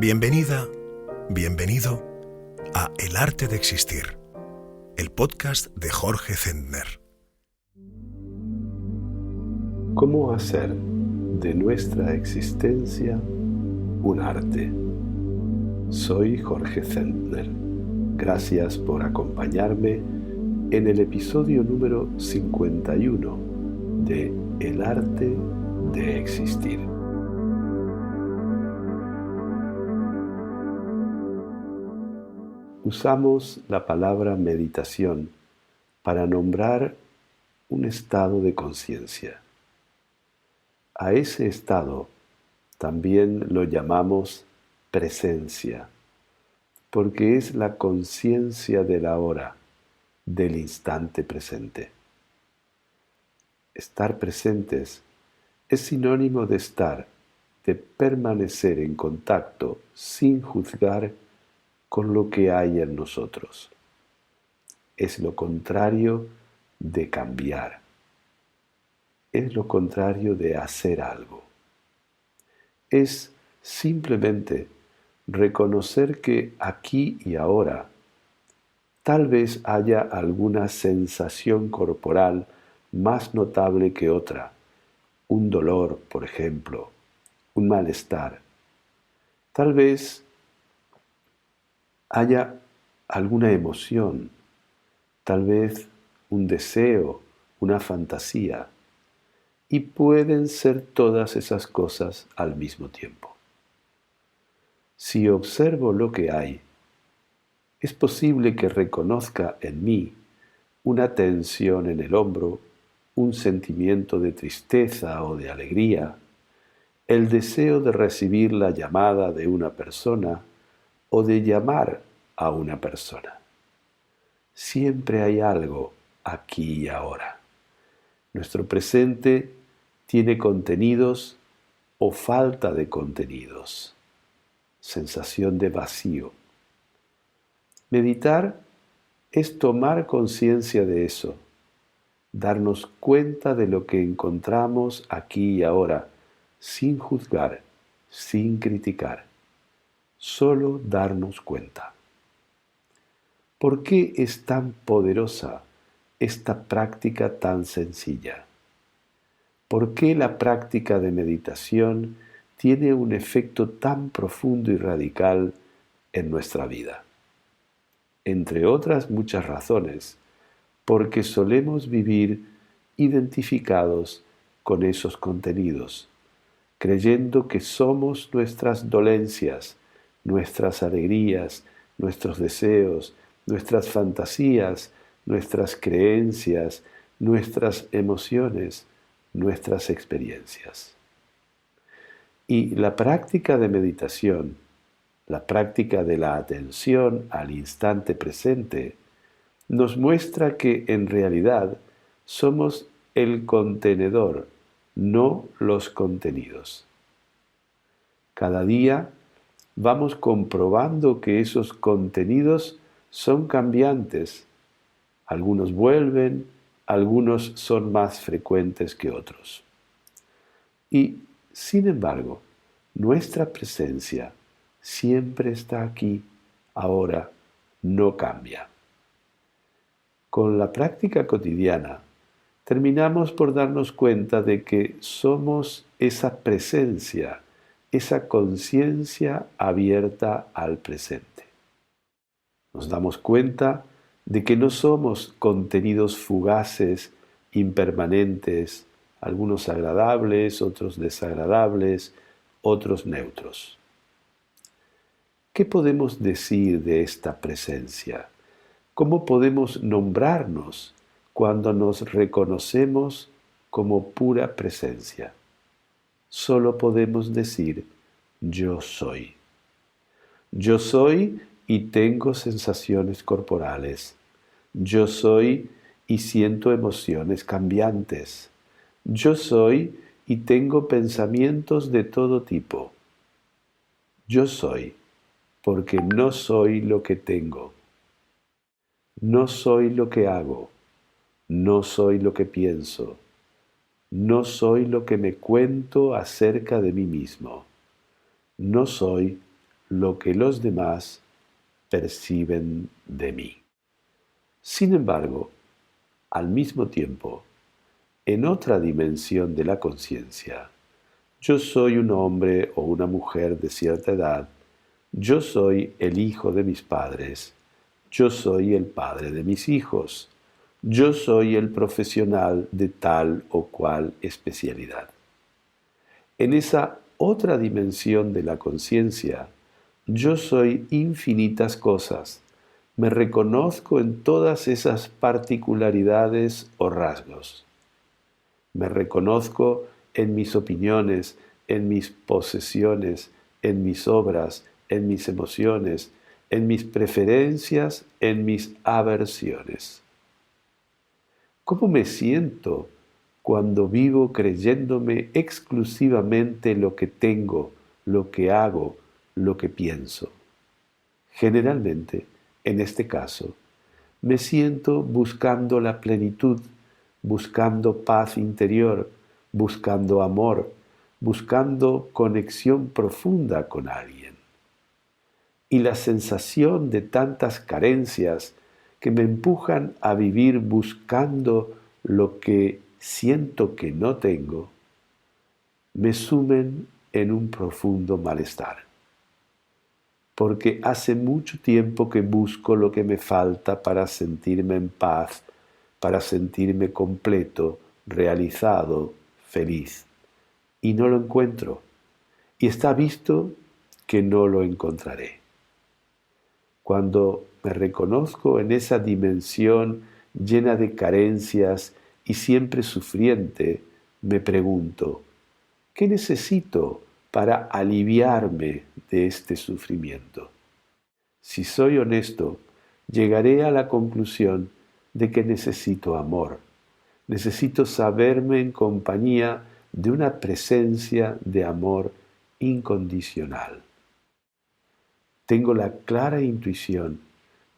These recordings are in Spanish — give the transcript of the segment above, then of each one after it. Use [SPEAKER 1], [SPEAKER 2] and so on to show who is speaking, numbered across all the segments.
[SPEAKER 1] Bienvenida, bienvenido a El arte de existir, el podcast de Jorge Zentner.
[SPEAKER 2] ¿Cómo hacer de nuestra existencia un arte? Soy Jorge Zentner. Gracias por acompañarme en el episodio número 51 de El arte de existir. Usamos la palabra meditación para nombrar un estado de conciencia. A ese estado también lo llamamos presencia, porque es la conciencia de la hora, del instante presente. Estar presentes es sinónimo de estar, de permanecer en contacto sin juzgar con lo que hay en nosotros. Es lo contrario de cambiar. Es lo contrario de hacer algo. Es simplemente reconocer que aquí y ahora tal vez haya alguna sensación corporal más notable que otra, un dolor, por ejemplo, un malestar. Tal vez haya alguna emoción, tal vez un deseo, una fantasía, y pueden ser todas esas cosas al mismo tiempo. Si observo lo que hay, es posible que reconozca en mí una tensión en el hombro, un sentimiento de tristeza o de alegría, el deseo de recibir la llamada de una persona o de llamar a una persona. Siempre hay algo aquí y ahora. Nuestro presente tiene contenidos o falta de contenidos, sensación de vacío. Meditar es tomar conciencia de eso, darnos cuenta de lo que encontramos aquí y ahora, sin juzgar, sin criticar, solo darnos cuenta. ¿Por qué es tan poderosa esta práctica tan sencilla? ¿Por qué la práctica de meditación tiene un efecto tan profundo y radical en nuestra vida? Entre otras muchas razones, porque solemos vivir identificados con esos contenidos, creyendo que somos nuestras dolencias, nuestras alegrías, nuestros deseos, nuestras fantasías, nuestras creencias, nuestras emociones, nuestras experiencias. Y la práctica de meditación, la práctica de la atención al instante presente, nos muestra que en realidad somos el contenedor, no los contenidos. Cada día vamos comprobando que esos contenidos son cambiantes. Algunos vuelven, algunos son más frecuentes que otros. Y, sin embargo, nuestra presencia siempre está aquí, ahora, no cambia. Con la práctica cotidiana, terminamos por darnos cuenta de que somos esa presencia, esa conciencia abierta al presente. Nos damos cuenta de que no somos contenidos fugaces, impermanentes, algunos agradables, otros desagradables, otros neutros. ¿Qué podemos decir de esta presencia? ¿Cómo podemos nombrarnos cuando nos reconocemos como pura presencia? Solo podemos decir, yo soy. Yo soy y tengo sensaciones corporales. Yo soy y siento emociones cambiantes. Yo soy y tengo pensamientos de todo tipo. Yo soy, porque no soy lo que tengo. No soy lo que hago. No soy lo que pienso. No soy lo que me cuento acerca de mí mismo. No soy lo que los demás perciben de mí. Sin embargo, al mismo tiempo, en otra dimensión de la conciencia, yo soy un hombre o una mujer de cierta edad, yo soy el hijo de mis padres, yo soy el padre de mis hijos, yo soy el profesional de tal o cual especialidad. En esa otra dimensión de la conciencia, yo soy infinitas cosas, me reconozco en todas esas particularidades o rasgos. Me reconozco en mis opiniones, en mis posesiones, en mis obras, en mis emociones, en mis preferencias, en mis aversiones. ¿Cómo me siento cuando vivo creyéndome exclusivamente lo que tengo, lo que hago, lo que pienso? Generalmente, en este caso, me siento buscando la plenitud, buscando paz interior, buscando amor, buscando conexión profunda con alguien. Y la sensación de tantas carencias que me empujan a vivir buscando lo que siento que no tengo, me sumen en un profundo malestar. Porque hace mucho tiempo que busco lo que me falta para sentirme en paz, para sentirme completo, realizado, feliz. Y no lo encuentro. Y está visto que no lo encontraré. Cuando me reconozco en esa dimensión llena de carencias y siempre sufriente, me pregunto, ¿qué necesito para aliviarme de este sufrimiento? Si soy honesto, llegaré a la conclusión de que necesito amor. Necesito saberme en compañía de una presencia de amor incondicional. Tengo la clara intuición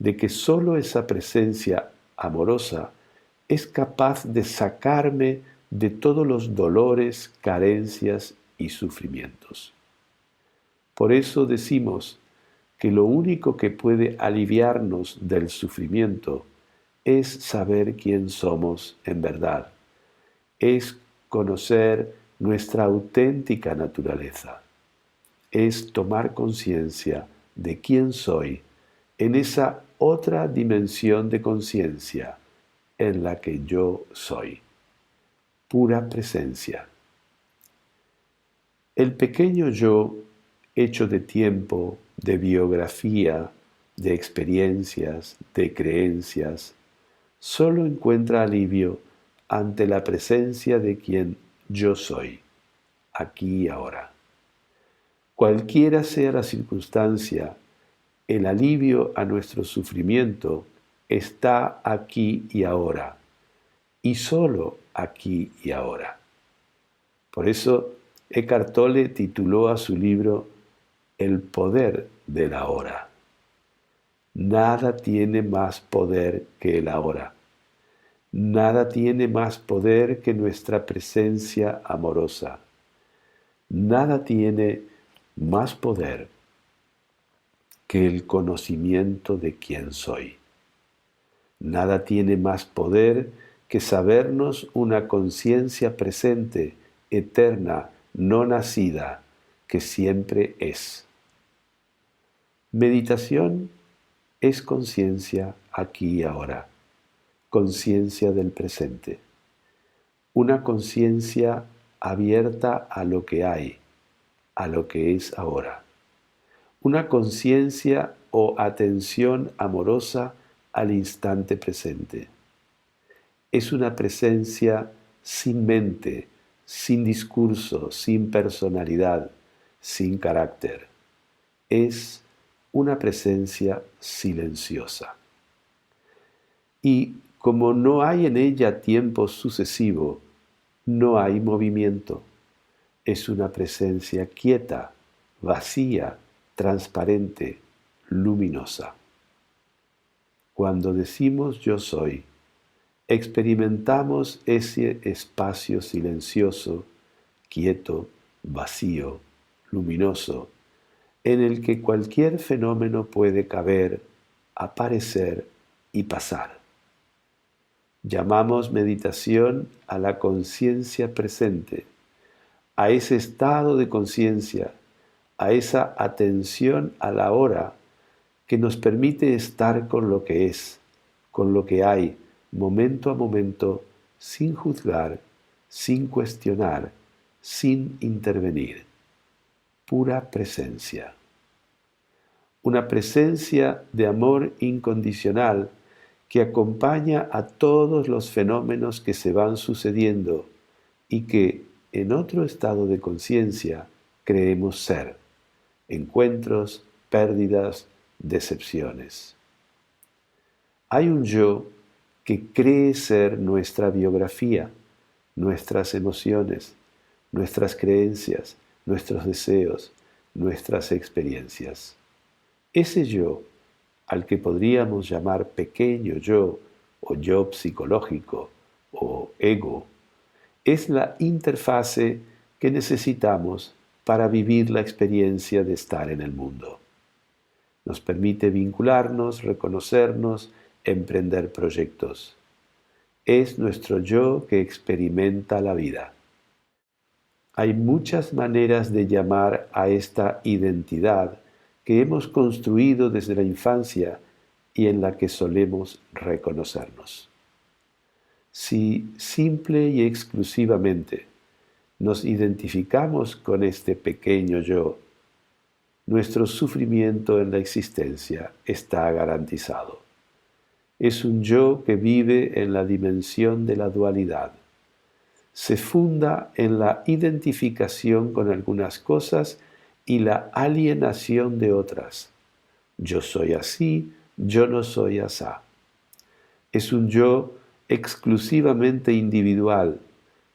[SPEAKER 2] de que solo esa presencia amorosa es capaz de sacarme de todos los dolores, carencias y sufrimientos. Por eso decimos que lo único que puede aliviarnos del sufrimiento es saber quién somos en verdad, es conocer nuestra auténtica naturaleza, es tomar conciencia de quién soy en esa otra dimensión de conciencia en la que yo soy, pura presencia. El pequeño yo, hecho de tiempo, de biografía, de experiencias, de creencias, solo encuentra alivio ante la presencia de quien yo soy, aquí y ahora. Cualquiera sea la circunstancia, el alivio a nuestro sufrimiento está aquí y ahora, y solo aquí y ahora. Por eso Eckhart Tolle tituló a su libro El poder del ahora. Nada tiene más poder que el ahora. Nada tiene más poder que nuestra presencia amorosa. Nada tiene más poder que el conocimiento de quién soy. Nada tiene más poder que sabernos una conciencia presente, eterna, no nacida, que siempre es. Meditación es conciencia aquí y ahora, conciencia del presente, una conciencia abierta a lo que hay, a lo que es ahora, una conciencia o atención amorosa al instante presente. Es una presencia sin mente, sin discurso, sin personalidad, sin carácter. Es una presencia silenciosa. Y como no hay en ella tiempo sucesivo, no hay movimiento. Es una presencia quieta, vacía, transparente, luminosa. Cuando decimos yo soy, experimentamos ese espacio silencioso, quieto, vacío, luminoso, en el que cualquier fenómeno puede caber, aparecer y pasar. Llamamos meditación a la conciencia presente, a ese estado de conciencia, a esa atención a la hora que nos permite estar con lo que es, con lo que hay, momento a momento, sin juzgar, sin cuestionar, sin intervenir. Pura presencia. Una presencia de amor incondicional que acompaña a todos los fenómenos que se van sucediendo y que, en otro estado de conciencia, creemos ser. Encuentros, pérdidas, decepciones. Hay un yo que cree ser nuestra biografía, nuestras emociones, nuestras creencias, nuestros deseos, nuestras experiencias. Ese yo, al que podríamos llamar pequeño yo, o yo psicológico, o ego, es la interfase que necesitamos para vivir la experiencia de estar en el mundo. Nos permite vincularnos, reconocernos, emprender proyectos. Es nuestro yo que experimenta la vida. Hay muchas maneras de llamar a esta identidad que hemos construido desde la infancia y en la que solemos reconocernos. Si simple y exclusivamente nos identificamos con este pequeño yo, nuestro sufrimiento en la existencia está garantizado. Es un yo que vive en la dimensión de la dualidad. Se funda en la identificación con algunas cosas y la alienación de otras. Yo soy así, yo no soy asá. Es un yo exclusivamente individual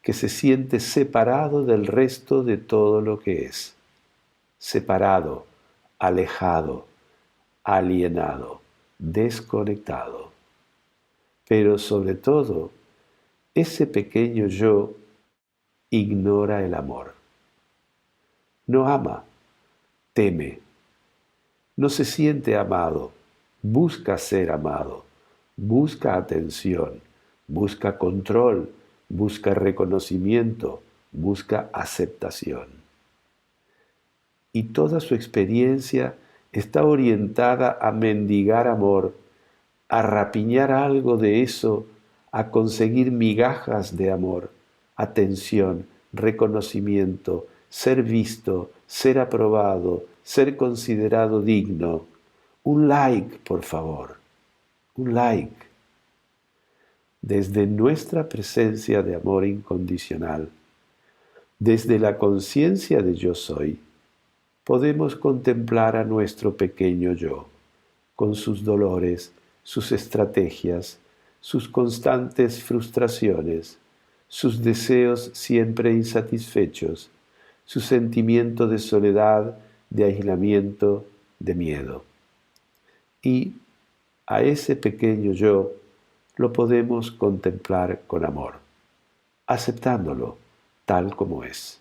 [SPEAKER 2] que se siente separado del resto de todo lo que es. Separado, alejado, alienado, desconectado. Pero sobre todo, ese pequeño yo ignora el amor. No ama, teme. No se siente amado, busca ser amado, busca atención, busca control, busca reconocimiento, busca aceptación. Y toda su experiencia está orientada a mendigar amor, a rapiñar algo de eso, a conseguir migajas de amor, atención, reconocimiento, ser visto, ser aprobado, ser considerado digno. Un like, por favor, un like. Desde nuestra presencia de amor incondicional, desde la conciencia de yo soy, podemos contemplar a nuestro pequeño yo, con sus dolores, sus estrategias, sus constantes frustraciones, sus deseos siempre insatisfechos, su sentimiento de soledad, de aislamiento, de miedo. Y a ese pequeño yo lo podemos contemplar con amor, aceptándolo tal como es.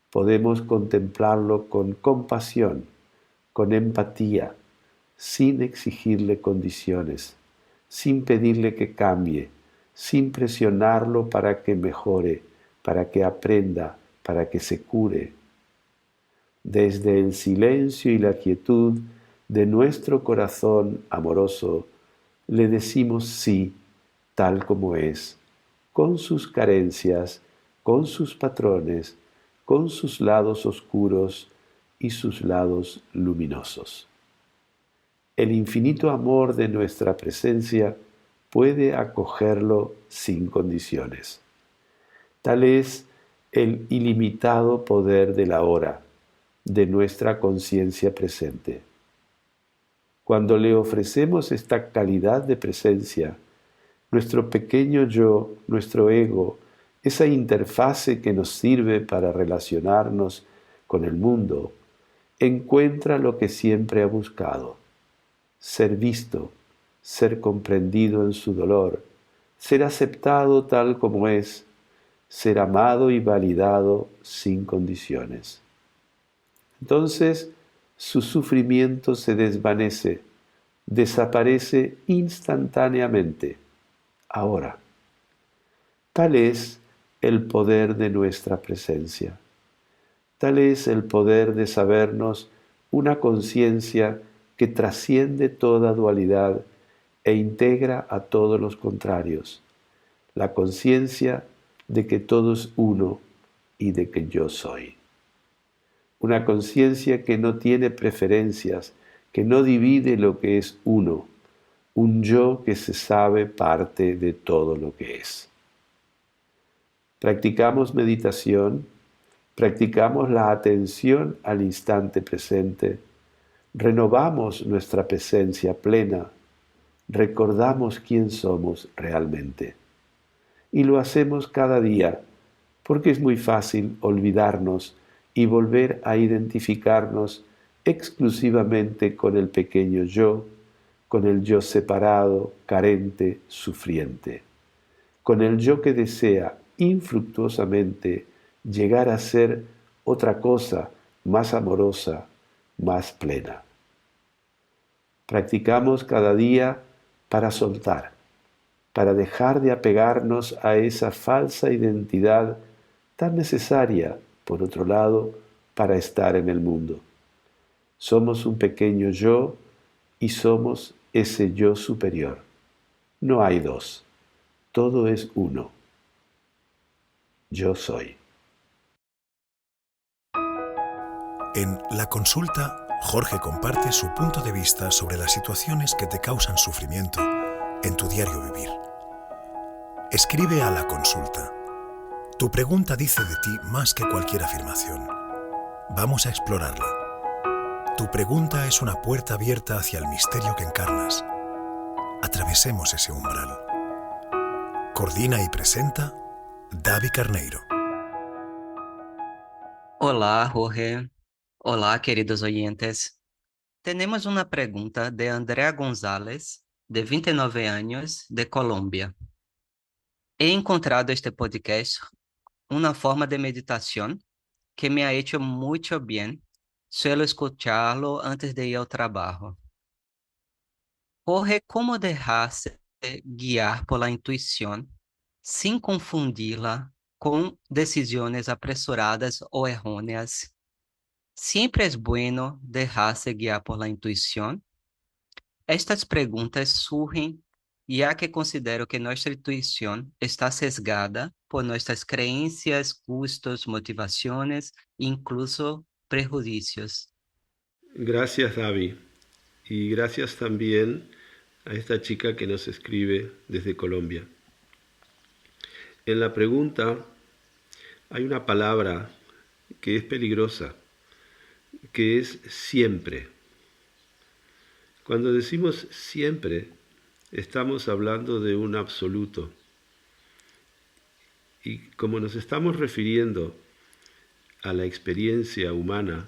[SPEAKER 2] Podemos contemplarlo con compasión, con empatía, sin exigirle condiciones, sin pedirle que cambie, sin presionarlo para que mejore, para que aprenda, para que se cure. Desde el silencio y la quietud de nuestro corazón amoroso, le decimos sí, tal como es, con sus carencias, con sus patrones, con sus lados oscuros y sus lados luminosos. El infinito amor de nuestra presencia puede acogerlo sin condiciones. Tal es el ilimitado poder de la hora, de nuestra conciencia presente. Cuando le ofrecemos esta calidad de presencia, nuestro pequeño yo, nuestro ego, esa interfase que nos sirve para relacionarnos con el mundo, encuentra lo que siempre ha buscado: ser visto, ser comprendido en su dolor, ser aceptado tal como es, ser amado y validado sin condiciones. Entonces, su sufrimiento se desvanece, desaparece instantáneamente, ahora. Tal es el poder de nuestra presencia. Tal es el poder de sabernos una conciencia que trasciende toda dualidad e integra a todos los contrarios. La conciencia de que todo es uno y de que yo soy. Una conciencia que no tiene preferencias, que no divide lo que es uno, un yo que se sabe parte de todo lo que es. Practicamos meditación, practicamos la atención al instante presente, renovamos nuestra presencia plena, recordamos quién somos realmente. Y lo hacemos cada día, porque es muy fácil olvidarnos y volver a identificarnos exclusivamente con el pequeño yo, con el yo separado, carente, sufriente, con el yo que desea infructuosamente llegar a ser otra cosa más amorosa, más plena. Practicamos cada día para soltar, para dejar de apegarnos a esa falsa identidad tan necesaria, por otro lado, para estar en el mundo. Somos un pequeño yo y somos ese yo superior. No hay dos, todo es uno. Yo soy.
[SPEAKER 1] En La Consulta, Jorge comparte su punto de vista sobre las situaciones que te causan sufrimiento en tu diario vivir. Escribe a La Consulta. Tu pregunta dice de ti más que cualquier afirmación. Vamos a explorarla. Tu pregunta es una puerta abierta hacia el misterio que encarnas. Atravesemos ese umbral. Coordina y presenta Davi Carneiro.
[SPEAKER 3] Olá, Jorge. Olá, queridos oyentes. Tenemos una pregunta de Andrea González, de 29 años, de Colombia. He encontrado este podcast una forma de meditación que me ha hecho mucho bien. Suelo escucharlo antes de ir al trabajo. Jorge, ¿cómo dejarse guiar por la intuición sin confundirla con decisiones apresuradas o erróneas? ¿Siempre es bueno dejarse guiar por la intuición? Estas preguntas surgen ya que considero que nuestra intuición está sesgada por nuestras creencias, gustos, motivaciones e incluso prejuicios.
[SPEAKER 2] Gracias, Davi. Y gracias también a esta chica que nos escribe desde Colombia. En la pregunta hay una palabra que es peligrosa, que es siempre. Cuando decimos siempre, estamos hablando de un absoluto. Y como nos estamos refiriendo a la experiencia humana,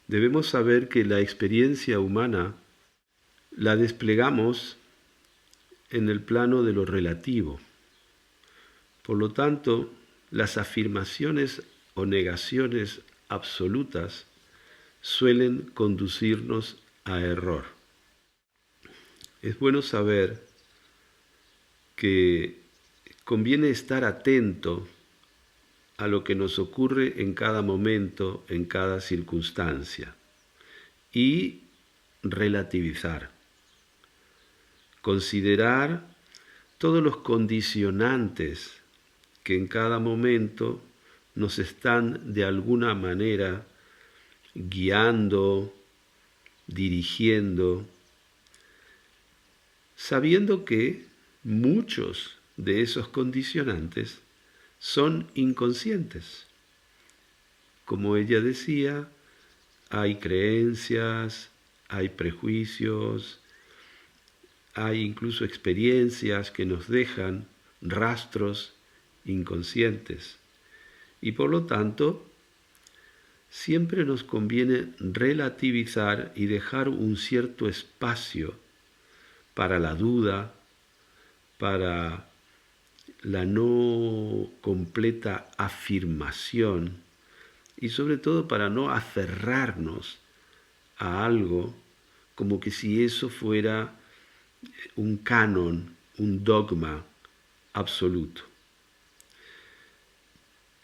[SPEAKER 2] debemos saber que la experiencia humana la desplegamos en el plano de lo relativo. Por lo tanto, las afirmaciones o negaciones absolutas suelen conducirnos a error. Es bueno saber que conviene estar atento a lo que nos ocurre en cada momento, en cada circunstancia, y relativizar, considerar todos los condicionantes que en cada momento nos están de alguna manera guiando, dirigiendo, sabiendo que muchos de esos condicionantes son inconscientes. Como ella decía, hay creencias, hay prejuicios, hay incluso experiencias que nos dejan rastros inconscientes. Y por lo tanto, siempre nos conviene relativizar y dejar un cierto espacio para la duda, para la no completa afirmación y sobre todo para no aferrarnos a algo como que si eso fuera un canon, un dogma absoluto.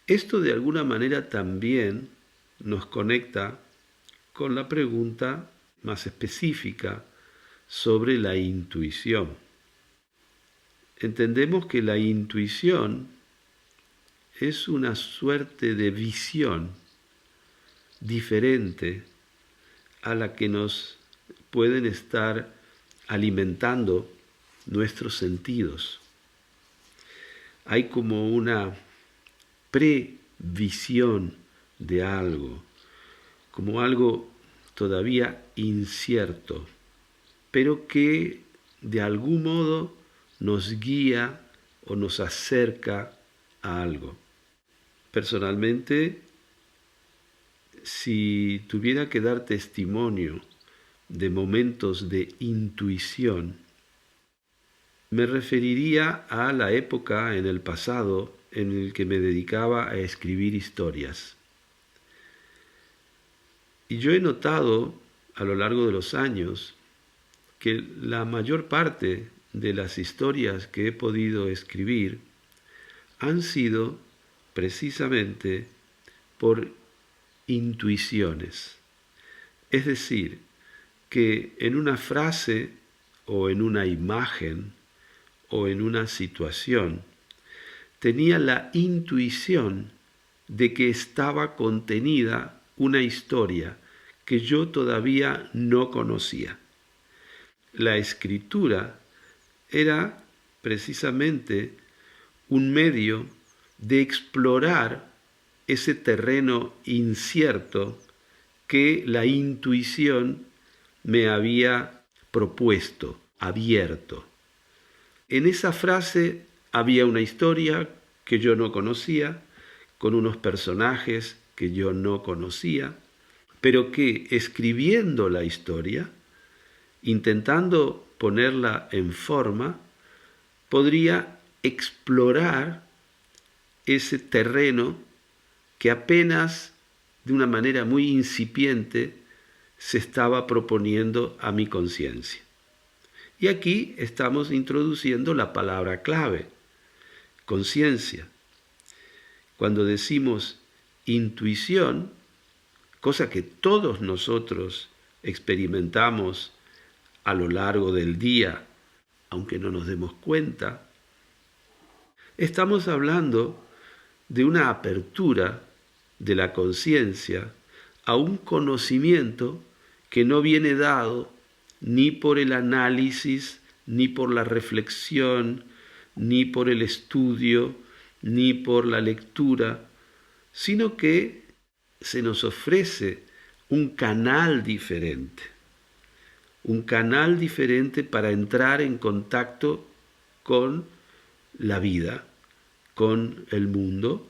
[SPEAKER 2] Esto de alguna manera también nos conecta con la pregunta más específica sobre la intuición. Entendemos que la intuición es una suerte de visión diferente a la que nos pueden estar alimentando nuestros sentidos. Hay como una previsión de algo, como algo todavía incierto, pero que de algún modo nos guía o nos acerca a algo. Personalmente, si tuviera que dar testimonio de momentos de intuición, me referiría a la época en el pasado en el que me dedicaba a escribir historias. Y yo he notado a lo largo de los años que la mayor parte de las historias que he podido escribir han sido precisamente por intuiciones. Es decir, que en una frase o en una imagen o en una situación tenía la intuición de que estaba contenida una historia que yo todavía no conocía. La escritura era precisamente un medio de explorar ese terreno incierto que la intuición me había propuesto, abierto. En esa frase había una historia que yo no conocía, con unos personajes que yo no conocía, pero que escribiendo la historia, intentando ponerla en forma, podría explorar ese terreno que apenas de una manera muy incipiente se estaba proponiendo a mi conciencia. Y aquí estamos introduciendo la palabra clave, conciencia. Cuando decimos intuición, cosa que todos nosotros experimentamos a lo largo del día, aunque no nos demos cuenta, estamos hablando de una apertura de la conciencia a un conocimiento que no viene dado ni por el análisis, ni por la reflexión, ni por el estudio, ni por la lectura, sino que se nos ofrece un canal diferente para entrar en contacto con la vida, con el mundo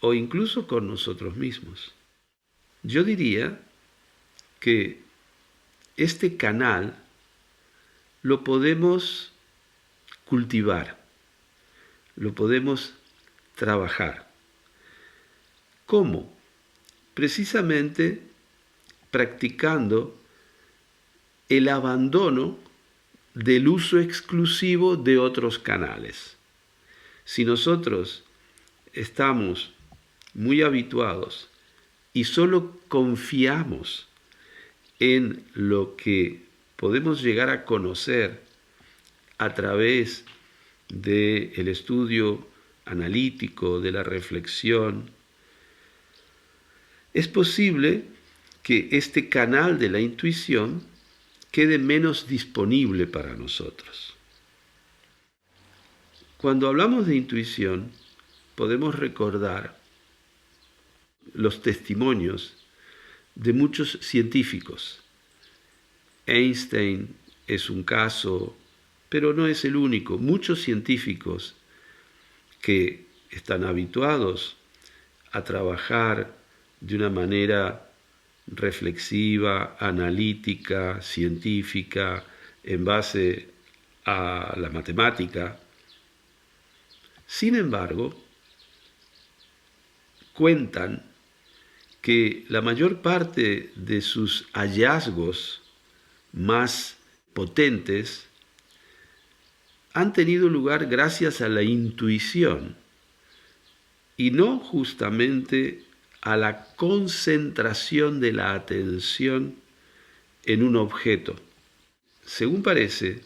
[SPEAKER 2] o incluso con nosotros mismos. Yo diría que este canal lo podemos cultivar, lo podemos trabajar. ¿Cómo? Precisamente practicando el abandono del uso exclusivo de otros canales. Si nosotros estamos muy habituados y solo confiamos en lo que podemos llegar a conocer a través del estudio analítico, de la reflexión, es posible que este canal de la intuición quede menos disponible para nosotros. Cuando hablamos de intuición, podemos recordar los testimonios de muchos científicos. Einstein es un caso, pero no es el único. Muchos científicos que están habituados a trabajar de una manera reflexiva, analítica, científica, en base a la matemática. Sin embargo, cuentan que la mayor parte de sus hallazgos más potentes han tenido lugar gracias a la intuición y no justamente a la concentración de la atención en un objeto. Según parece,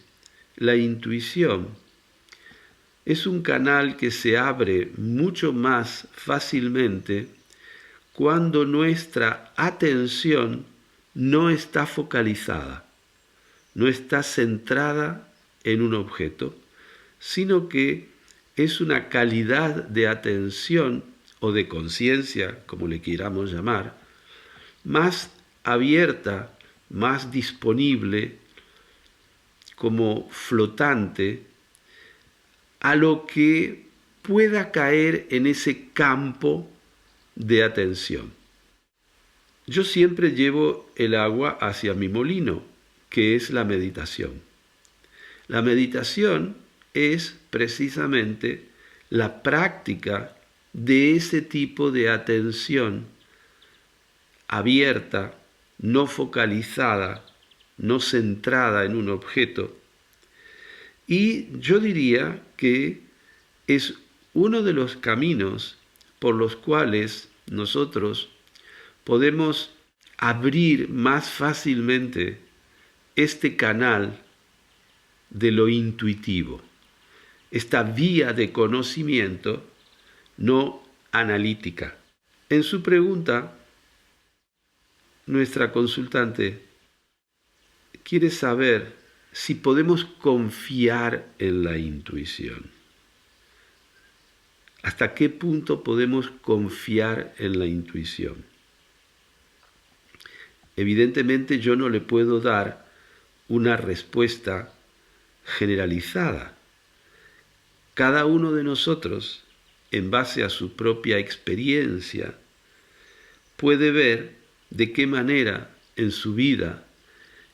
[SPEAKER 2] la intuición es un canal que se abre mucho más fácilmente cuando nuestra atención no está focalizada, no está centrada en un objeto, sino que es una calidad de atención o de conciencia, como le queramos llamar, más abierta, más disponible, como flotante, a lo que pueda caer en ese campo de atención. Yo siempre llevo el agua hacia mi molino, que es la meditación. La meditación es precisamente la práctica de ese tipo de atención abierta, no focalizada, no centrada en un objeto. Y yo diría que es uno de los caminos por los cuales nosotros podemos abrir más fácilmente este canal de lo intuitivo, esta vía de conocimiento no analítica. En su pregunta, nuestra consultante quiere saber si podemos confiar en la intuición. ¿Hasta qué punto podemos confiar en la intuición? Evidentemente yo no le puedo dar una respuesta generalizada. Cada uno de nosotros, en base a su propia experiencia, puede ver de qué manera en su vida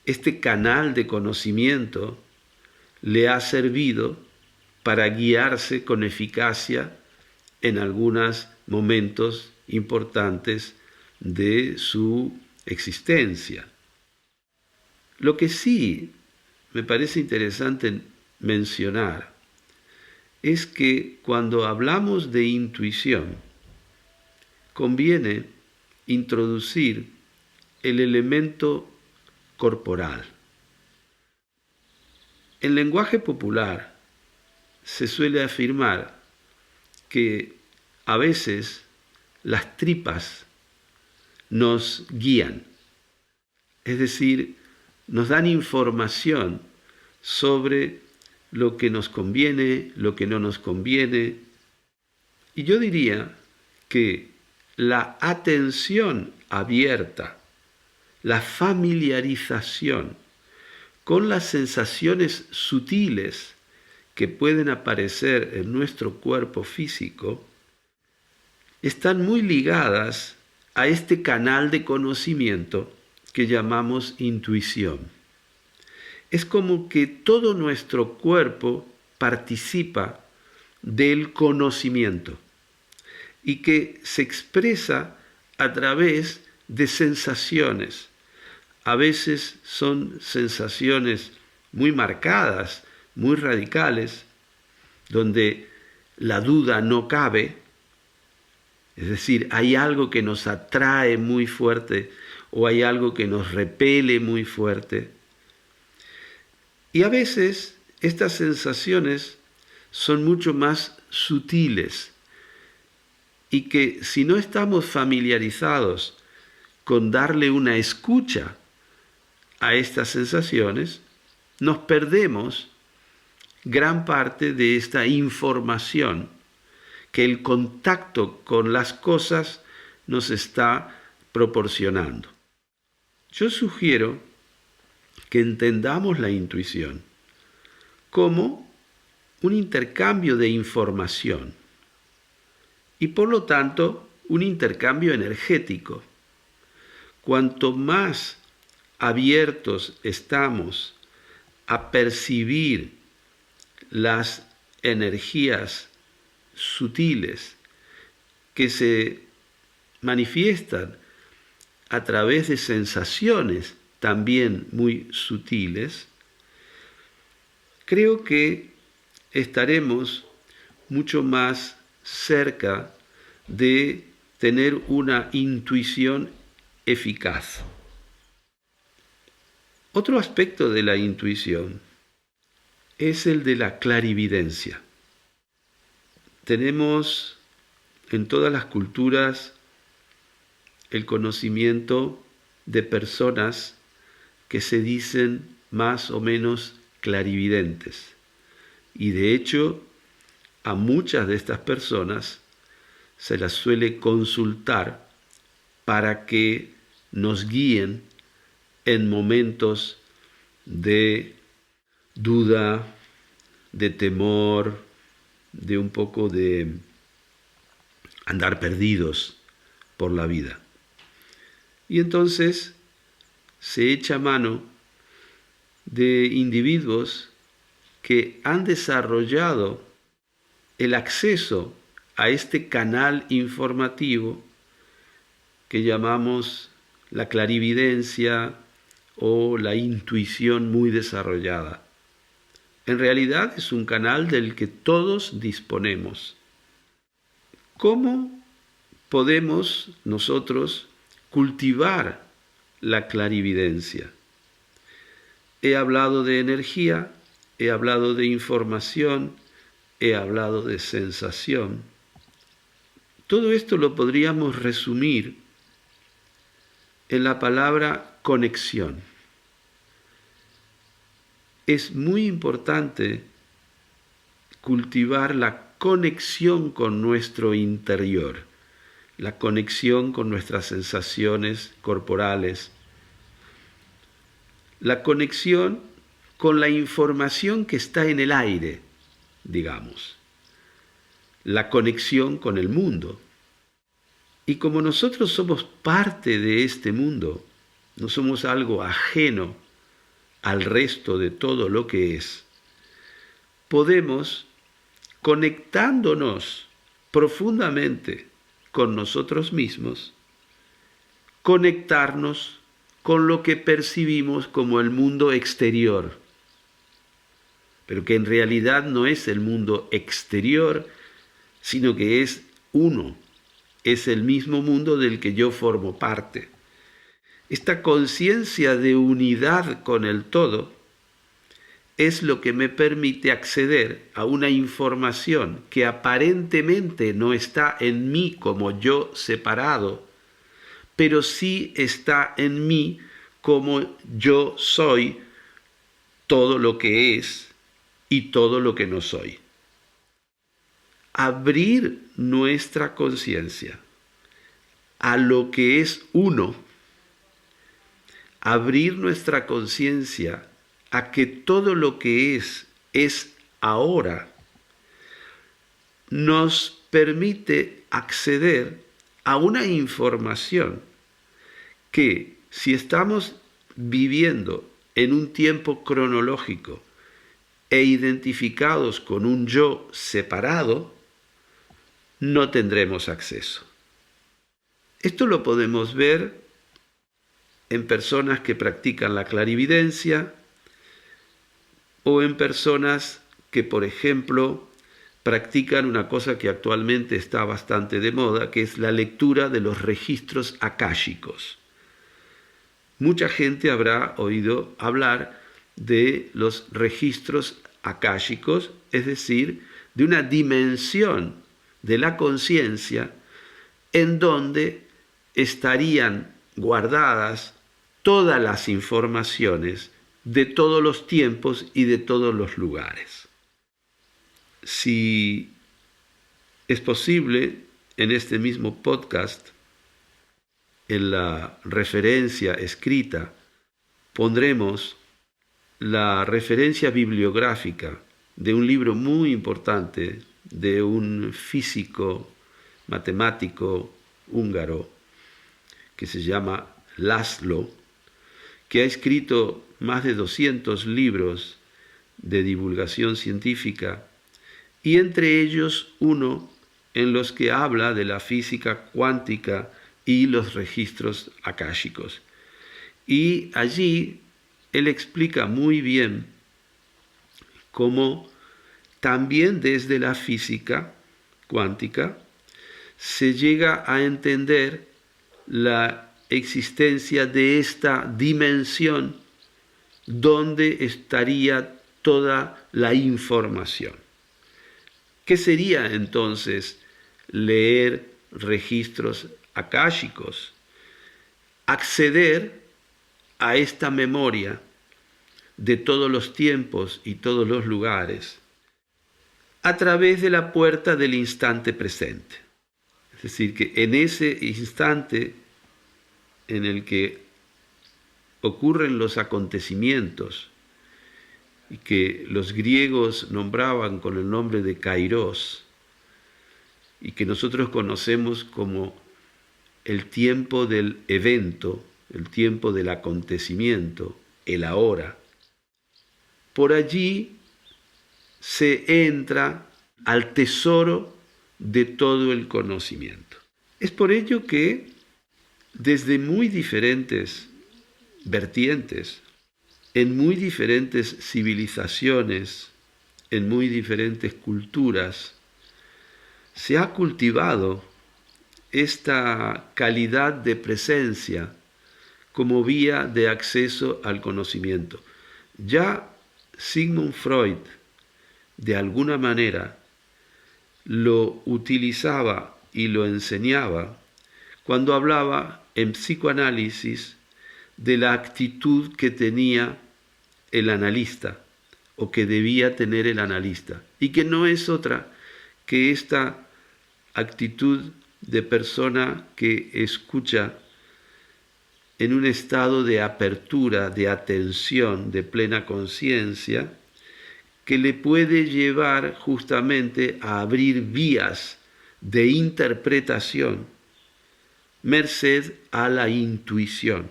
[SPEAKER 2] este canal de conocimiento le ha servido para guiarse con eficacia en algunos momentos importantes de su existencia. Lo que sí me parece interesante mencionar es que cuando hablamos de intuición, conviene introducir el elemento corporal. En lenguaje popular se suele afirmar que a veces las tripas nos guían, es decir, nos dan información sobre lo que nos conviene, lo que no nos conviene. Y yo diría que la atención abierta, la familiarización con las sensaciones sutiles que pueden aparecer en nuestro cuerpo físico, están muy ligadas a este canal de conocimiento que llamamos intuición. Es como que todo nuestro cuerpo participa del conocimiento y que se expresa a través de sensaciones. A veces son sensaciones muy marcadas, muy radicales, donde la duda no cabe, es decir, hay algo que nos atrae muy fuerte o hay algo que nos repele muy fuerte. Y a veces estas sensaciones son mucho más sutiles y que si no estamos familiarizados con darle una escucha a estas sensaciones, nos perdemos gran parte de esta información que el contacto con las cosas nos está proporcionando. Yo sugiero que entendamos la intuición como un intercambio de información y por lo tanto un intercambio energético. Cuanto más abiertos estamos a percibir las energías sutiles que se manifiestan a través de sensaciones también muy sutiles, creo que estaremos mucho más cerca de tener una intuición eficaz. Otro aspecto de la intuición es el de la clarividencia. Tenemos en todas las culturas el conocimiento de personas que se dicen más o menos clarividentes. Y de hecho, a muchas de estas personas se las suele consultar para que nos guíen en momentos de duda, de temor, de un poco de andar perdidos por la vida. Y entonces se echa mano de individuos que han desarrollado el acceso a este canal informativo que llamamos la clarividencia o la intuición muy desarrollada. En realidad es un canal del que todos disponemos. ¿Cómo podemos nosotros cultivar la clarividencia? He hablado de energía, he hablado de información, he hablado de sensación. Todo esto lo podríamos resumir en la palabra conexión. Es muy importante cultivar la conexión con nuestro interior, la conexión con nuestras sensaciones corporales, la conexión con la información que está en el aire, digamos, la conexión con el mundo. Y como nosotros somos parte de este mundo, no somos algo ajeno al resto de todo lo que es, podemos, conectándonos profundamente con nosotros mismos, conectarnos con lo que percibimos como el mundo exterior, pero que en realidad no es el mundo exterior, sino que es uno, es el mismo mundo del que yo formo parte. Esta conciencia de unidad con el todo es lo que me permite acceder a una información que aparentemente no está en mí como yo separado, pero sí está en mí como yo soy todo lo que es y todo lo que no soy. Abrir nuestra conciencia a lo que es uno, abrir nuestra conciencia a que todo lo que es ahora, nos permite acceder a una información que, si estamos viviendo en un tiempo cronológico e identificados con un yo separado, no tendremos acceso. Esto lo podemos ver en personas que practican la clarividencia o en personas que, por ejemplo, practican una cosa que actualmente está bastante de moda, que es la lectura de los registros akáshicos. Mucha gente habrá oído hablar de los registros akáshicos, es decir, de una dimensión de la conciencia en donde estarían guardadas todas las informaciones de todos los tiempos y de todos los lugares. Si es posible, en este mismo podcast, en la referencia escrita, pondremos la referencia bibliográfica de un libro muy importante de un físico matemático húngaro que se llama Laszlo, que ha escrito más de 200 libros de divulgación científica, y entre ellos uno en los que habla de la física cuántica y los registros akáshicos. Y allí él explica muy bien cómo también desde la física cuántica se llega a entender la existencia de esta dimensión donde estaría toda la información. ¿Qué sería entonces leer registros akáshicos? Acceder a esta memoria de todos los tiempos y todos los lugares a través de la puerta del instante presente. Es decir, que en ese instante en el que ocurren los acontecimientos y que los griegos nombraban con el nombre de kairos y que nosotros conocemos como el tiempo del evento, el tiempo del acontecimiento, el ahora. Por allí se entra al tesoro de todo el conocimiento. Es por ello que desde muy diferentes vertientes, en muy diferentes civilizaciones, en muy diferentes culturas, se ha cultivado esta calidad de presencia como vía de acceso al conocimiento. Ya Sigmund Freud, de alguna manera, lo utilizaba y lo enseñaba cuando hablaba en psicoanálisis de la actitud que tenía el analista o que debía tener el analista, y que no es otra que esta actitud de persona que escucha en un estado de apertura, de atención, de plena conciencia, que le puede llevar justamente a abrir vías de interpretación merced a la intuición.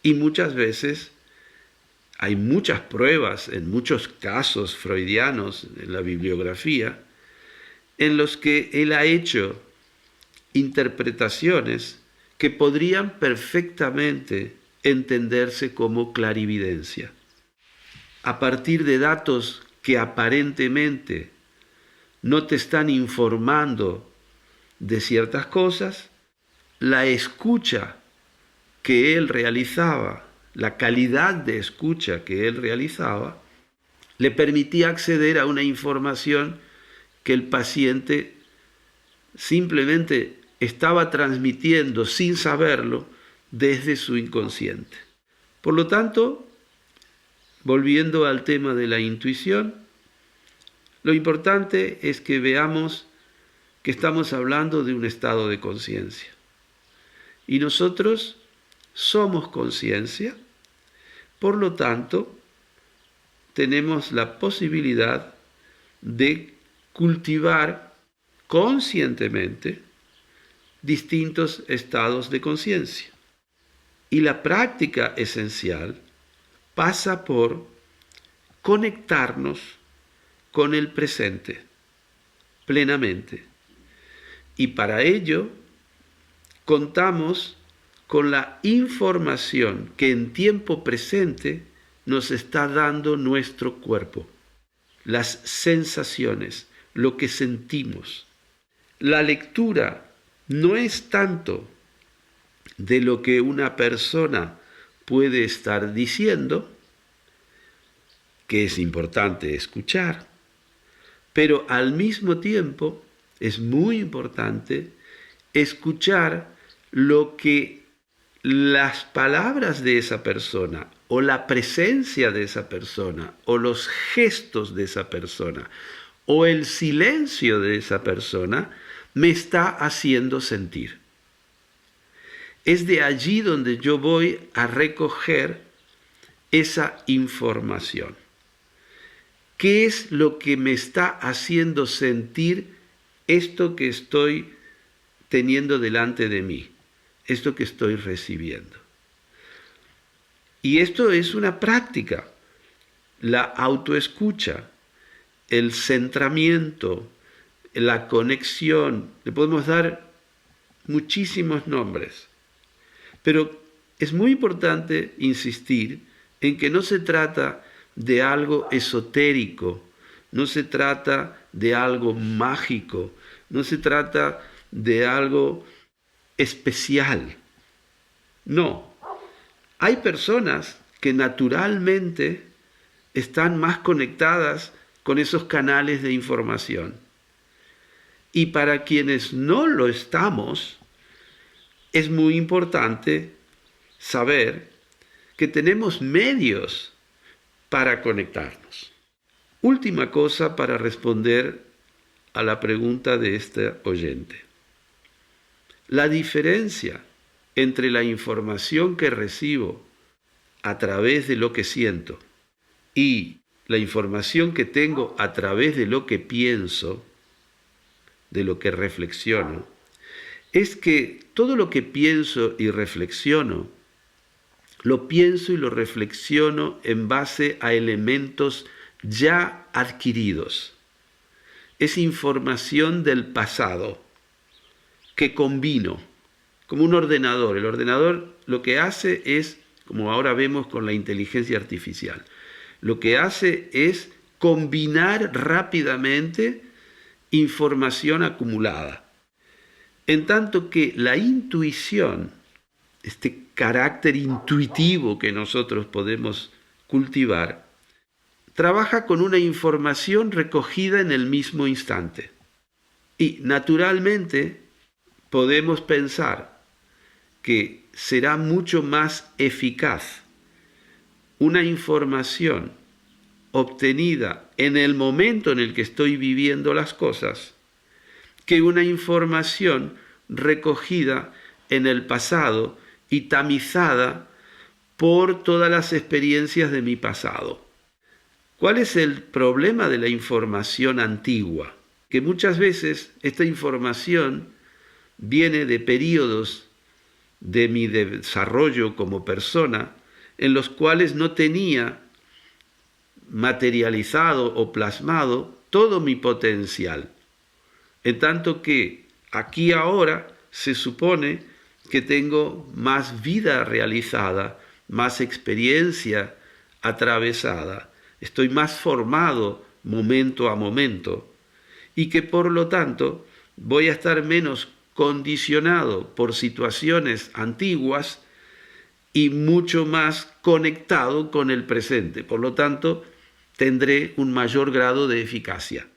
[SPEAKER 2] Y muchas veces hay muchas pruebas, en muchos casos freudianos en la bibliografía, en los que él ha hecho interpretaciones que podrían perfectamente entenderse como clarividencia. A partir de datos que aparentemente no te están informando de ciertas cosas, la escucha que él realizaba, la calidad de escucha que él realizaba, le permitía acceder a una información que el paciente simplemente estaba transmitiendo sin saberlo desde su inconsciente. Por lo tanto, volviendo al tema de la intuición, lo importante es que veamos que estamos hablando de un estado de conciencia. Y nosotros somos conciencia, por lo tanto, tenemos la posibilidad de cultivar conscientemente distintos estados de conciencia. Y la práctica esencial pasa por conectarnos con el presente plenamente. Y para ello contamos con la información que en tiempo presente nos está dando nuestro cuerpo, las sensaciones, lo que sentimos. La lectura no es tanto de lo que una persona puede estar diciendo, que es importante escuchar, pero al mismo tiempo es muy importante escuchar lo que las palabras de esa persona o la presencia de esa persona o los gestos de esa persona o el silencio de esa persona me está haciendo sentir. Es de allí donde yo voy a recoger esa información. ¿Qué es lo que me está haciendo sentir esto que estoy teniendo delante de mí? Esto que estoy recibiendo. Y esto es una práctica. La autoescucha, el centramiento, la conexión. Le podemos dar muchísimos nombres. Pero es muy importante insistir en que no se trata de algo esotérico, no se trata de algo mágico, no se trata de algo especial. No, hay personas que naturalmente están más conectadas con esos canales de información. Y para quienes no lo estamos, es muy importante saber que tenemos medios para conectarnos. Última cosa para responder a la pregunta de este oyente. La diferencia entre la información que recibo a través de lo que siento y la información que tengo a través de lo que pienso, de lo que reflexiono, es que todo lo que pienso y reflexiono, lo pienso y lo reflexiono en base a elementos ya adquiridos. Es información del pasado que combino, como un ordenador. El ordenador lo que hace es, como ahora vemos con la inteligencia artificial, lo que hace es combinar rápidamente información acumulada. En tanto que la intuición, este carácter intuitivo que nosotros podemos cultivar, trabaja con una información recogida en el mismo instante. Y naturalmente podemos pensar que será mucho más eficaz una información obtenida en el momento en el que estoy viviendo las cosas que una información recogida en el pasado y tamizada por todas las experiencias de mi pasado. ¿Cuál es el problema de la información antigua? Que muchas veces esta información viene de periodos de mi desarrollo como persona en los cuales no tenía materializado o plasmado todo mi potencial. En tanto que aquí ahora se supone que tengo más vida realizada, más experiencia atravesada, estoy más formado momento a momento y que por lo tanto voy a estar menos condicionado por situaciones antiguas y mucho más conectado con el presente. Por lo tanto, tendré un mayor grado de eficacia.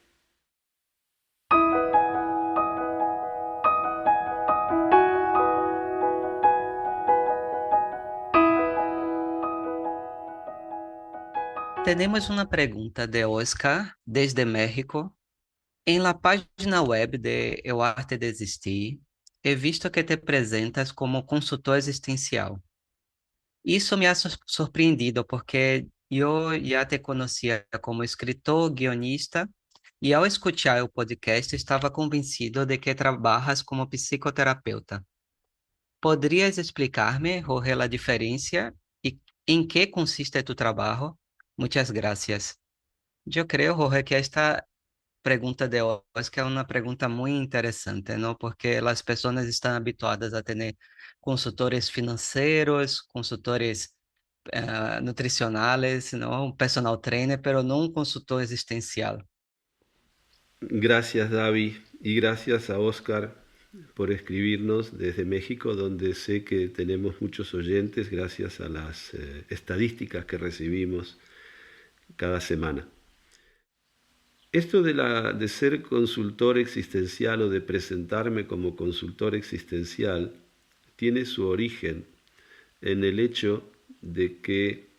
[SPEAKER 3] Tenemos una pregunta de Oscar desde México. En la página web de Eu Arte de Existir, he visto que te presentas como consultor existencial. Isso me ha surpreendido porque eu já te conhecia como escritor, guionista, e ao escutar o podcast estava convencido de que trabalhas como psicoterapeuta. ¿Podrías explicarme, Jorge, a diferença e em que consiste tu trabalho? Muchas gracias. Eu creio, Jorge, que esta pergunta de Oscar é uma pergunta muito interessante, não? Porque as pessoas estão habituadas a ter consultores financeiros, consultores nutricionales, ¿no? Un personal trainer, pero no un consultor existencial.
[SPEAKER 2] Gracias, David, y gracias a Oscar por escribirnos desde México, donde sé que tenemos muchos oyentes gracias a las estadísticas que recibimos cada semana. Esto de ser consultor existencial o de presentarme como consultor existencial tiene su origen en el hecho de que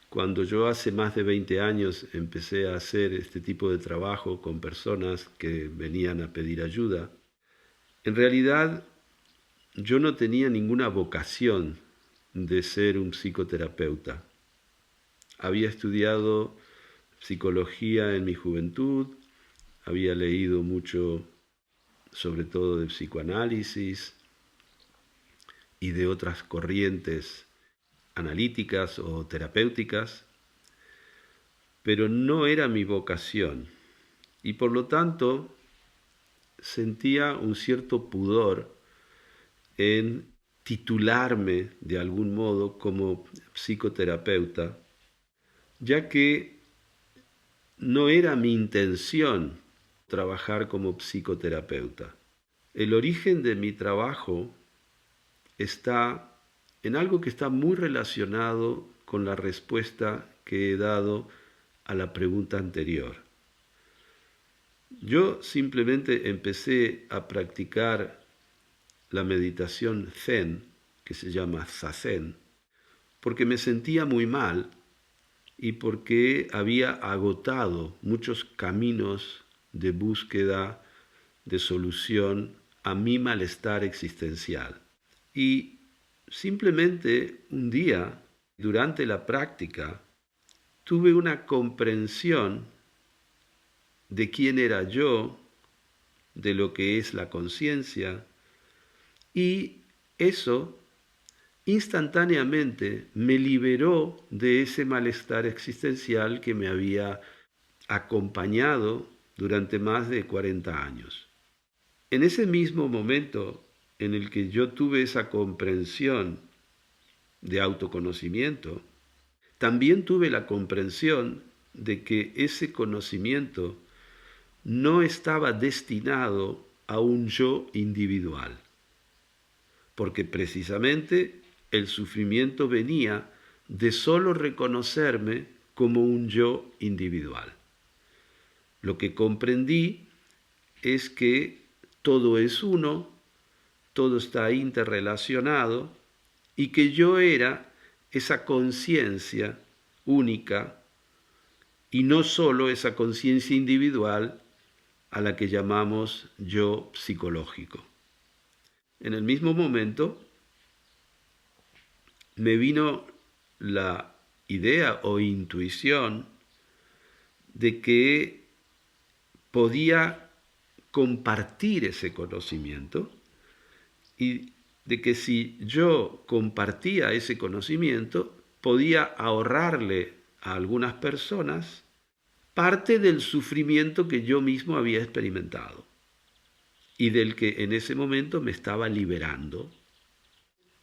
[SPEAKER 2] cuando yo hace más de 20 años empecé a hacer este tipo de trabajo con personas que venían a pedir ayuda, en realidad yo no tenía ninguna vocación de ser un psicoterapeuta. Había estudiado psicología en mi juventud, había leído mucho sobre todo de psicoanálisis y de otras corrientes analíticas o terapéuticas, pero no era mi vocación y por lo tanto sentía un cierto pudor en titularme de algún modo como psicoterapeuta, ya que no era mi intención trabajar como psicoterapeuta. El origen de mi trabajo está en algo que está muy relacionado con la respuesta que he dado a la pregunta anterior. Yo simplemente empecé a practicar la meditación Zen, que se llama Zazen, porque me sentía muy mal y porque había agotado muchos caminos de búsqueda de solución a mi malestar existencial. Y simplemente un día, durante la práctica, tuve una comprensión de quién era yo, de lo que es la conciencia, y eso instantáneamente me liberó de ese malestar existencial que me había acompañado durante más de 40 años. En ese mismo momento en el que yo tuve esa comprensión de autoconocimiento, también tuve la comprensión de que ese conocimiento no estaba destinado a un yo individual, porque precisamente el sufrimiento venía de solo reconocerme como un yo individual. Lo que comprendí es que todo es uno, todo está interrelacionado y que yo era esa conciencia única y no solo esa conciencia individual a la que llamamos yo psicológico. En el mismo momento me vino la idea o intuición de que podía compartir ese conocimiento y de que si yo compartía ese conocimiento podía ahorrarle a algunas personas parte del sufrimiento que yo mismo había experimentado y del que en ese momento me estaba liberando.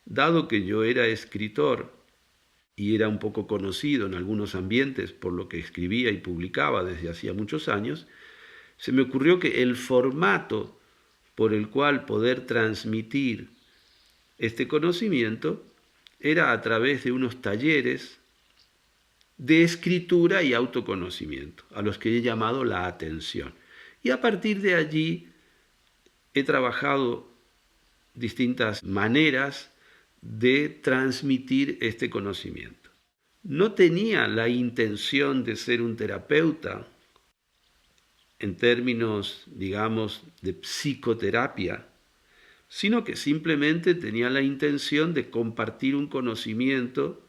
[SPEAKER 2] Dado que yo era escritor y era un poco conocido en algunos ambientes por lo que escribía y publicaba desde hacía muchos años, se me ocurrió que el formato por el cual poder transmitir este conocimiento era a través de unos talleres de escritura y autoconocimiento, a los que he llamado la atención. Y a partir de allí he trabajado distintas maneras de transmitir este conocimiento. No tenía la intención de ser un terapeuta en términos, digamos, de psicoterapia, sino que simplemente tenía la intención de compartir un conocimiento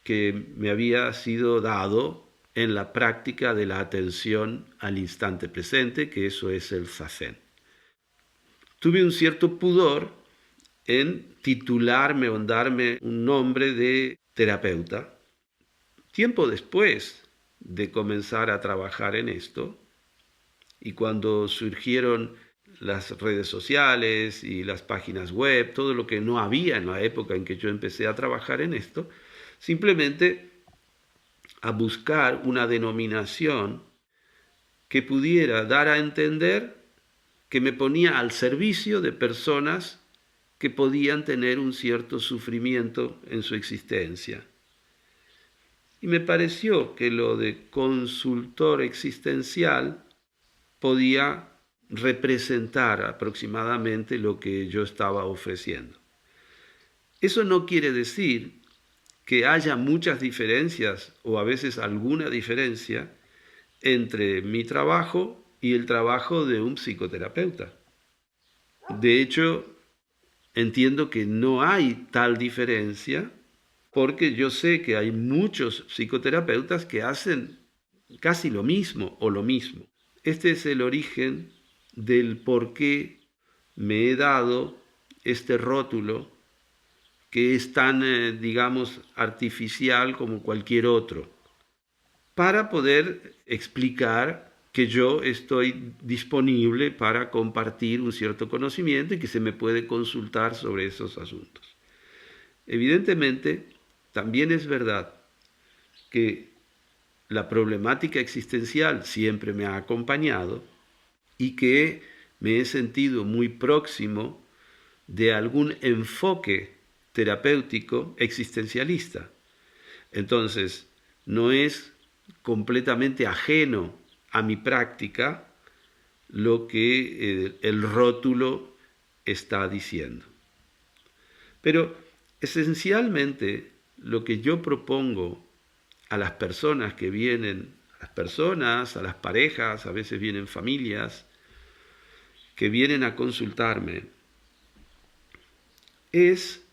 [SPEAKER 2] que me había sido dado en la práctica de la atención al instante presente, que eso es el Zazen. Tuve un cierto pudor en titularme o en darme un nombre de terapeuta. Tiempo después de comenzar a trabajar en esto, y cuando surgieron las redes sociales y las páginas web, todo lo que no había en la época en que yo empecé a trabajar en esto, simplemente a buscar una denominación que pudiera dar a entender que me ponía al servicio de personas que podían tener un cierto sufrimiento en su existencia. Y me pareció que lo de consultor existencial podía representar aproximadamente lo que yo estaba ofreciendo. Eso no quiere decir que haya muchas diferencias o a veces alguna diferencia entre mi trabajo y el trabajo de un psicoterapeuta. De hecho, entiendo que no hay tal diferencia porque yo sé que hay muchos psicoterapeutas que hacen casi lo mismo o lo mismo. Este es el origen del por qué me he dado este rótulo que es tan, digamos, artificial como cualquier otro, para poder explicar que yo estoy disponible para compartir un cierto conocimiento y que se me puede consultar sobre esos asuntos. Evidentemente, también es verdad que la problemática existencial siempre me ha acompañado y que me he sentido muy próximo de algún enfoque terapéutico existencialista. Entonces, no es completamente ajeno a mi práctica lo que el rótulo está diciendo. Pero esencialmente lo que yo propongo a las personas que vienen, a las personas, a las parejas, a veces vienen familias, que vienen a consultarme, es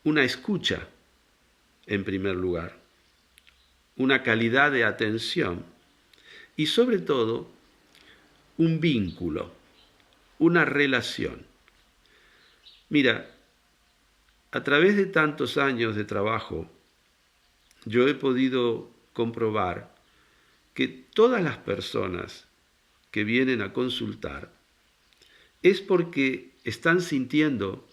[SPEAKER 2] una escucha, en primer lugar, una calidad de atención y sobre todo un vínculo, una relación. Mira, a través de tantos años de trabajo, yo he podido comprobar que todas las personas que vienen a consultar es porque están sintiendo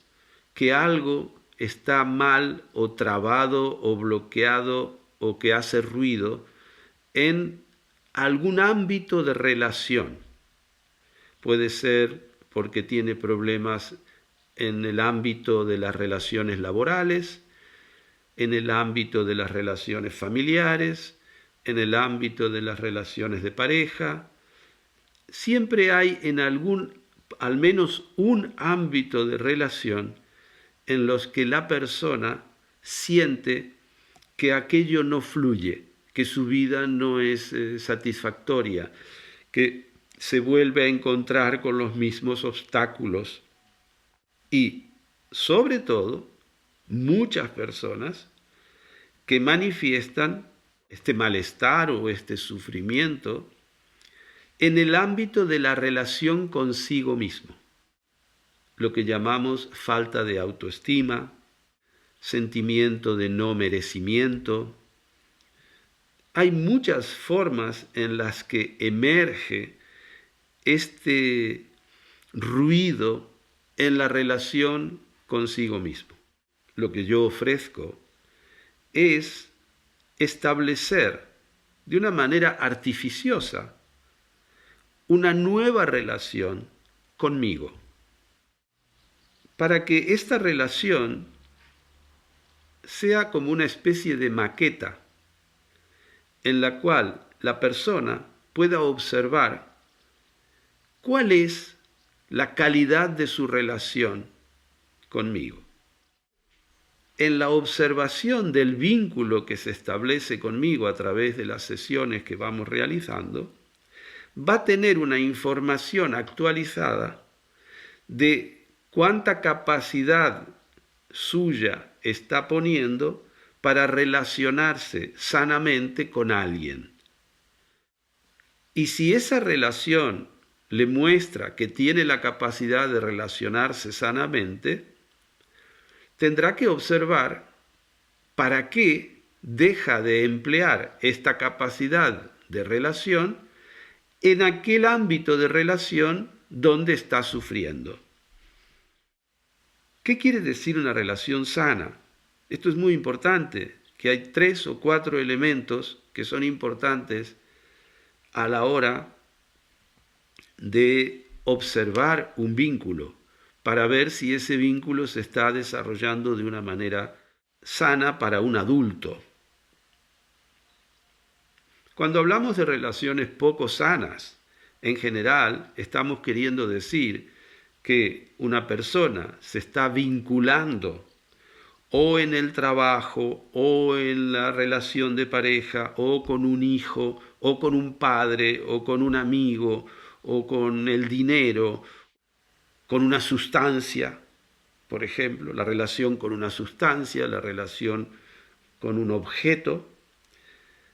[SPEAKER 2] que algo está mal o trabado o bloqueado o que hace ruido en algún ámbito de relación. Puede ser porque tiene problemas en el ámbito de las relaciones laborales, en el ámbito de las relaciones familiares, en el ámbito de las relaciones de pareja. Siempre hay en al menos un ámbito de relación en los que la persona siente que aquello no fluye, que su vida no es satisfactoria, que se vuelve a encontrar con los mismos obstáculos. Y, sobre todo, muchas personas que manifiestan este malestar o este sufrimiento en el ámbito de la relación consigo mismo, lo que llamamos falta de autoestima, sentimiento de no merecimiento. Hay muchas formas en las que emerge este ruido en la relación consigo mismo. Lo que yo ofrezco es establecer de una manera artificiosa una nueva relación conmigo, para que esta relación sea como una especie de maqueta en la cual la persona pueda observar cuál es la calidad de su relación conmigo. En la observación del vínculo que se establece conmigo a través de las sesiones que vamos realizando, va a tener una información actualizada de cuánta capacidad suya está poniendo para relacionarse sanamente con alguien. Y si esa relación le muestra que tiene la capacidad de relacionarse sanamente, tendrá que observar para qué deja de emplear esta capacidad de relación en aquel ámbito de relación donde está sufriendo. ¿Qué quiere decir una relación sana? Esto es muy importante, que hay 3 o 4 elementos que son importantes a la hora de observar un vínculo, para ver si ese vínculo se está desarrollando de una manera sana para un adulto. Cuando hablamos de relaciones poco sanas, en general estamos queriendo decir que una persona se está vinculando o en el trabajo, o en la relación de pareja, o con un hijo, o con un padre, o con un amigo, o con el dinero, con una sustancia, por ejemplo, la relación con una sustancia, la relación con un objeto,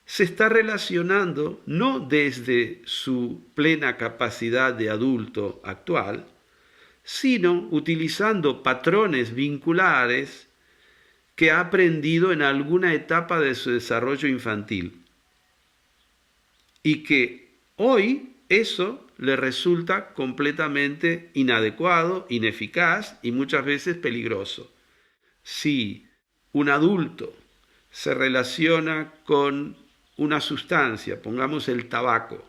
[SPEAKER 2] se está relacionando no desde su plena capacidad de adulto actual, sino utilizando patrones vinculares que ha aprendido en alguna etapa de su desarrollo infantil y que Hoy eso le resulta completamente inadecuado, ineficaz y muchas veces peligroso. Si un adulto se relaciona con una sustancia, pongamos el tabaco,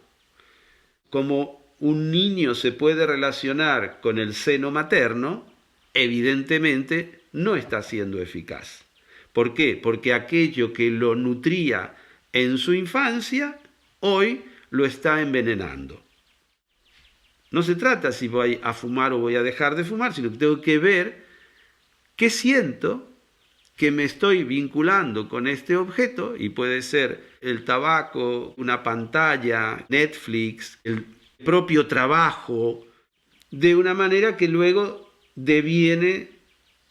[SPEAKER 2] como un niño se puede relacionar con el seno materno, evidentemente no está siendo eficaz. ¿Por qué? Porque aquello que lo nutría en su infancia, hoy lo está envenenando. No se trata si voy a fumar o voy a dejar de fumar, sino que tengo que ver qué siento que me estoy vinculando con este objeto, y puede ser el tabaco, una pantalla, Netflix, el propio trabajo, de una manera que luego deviene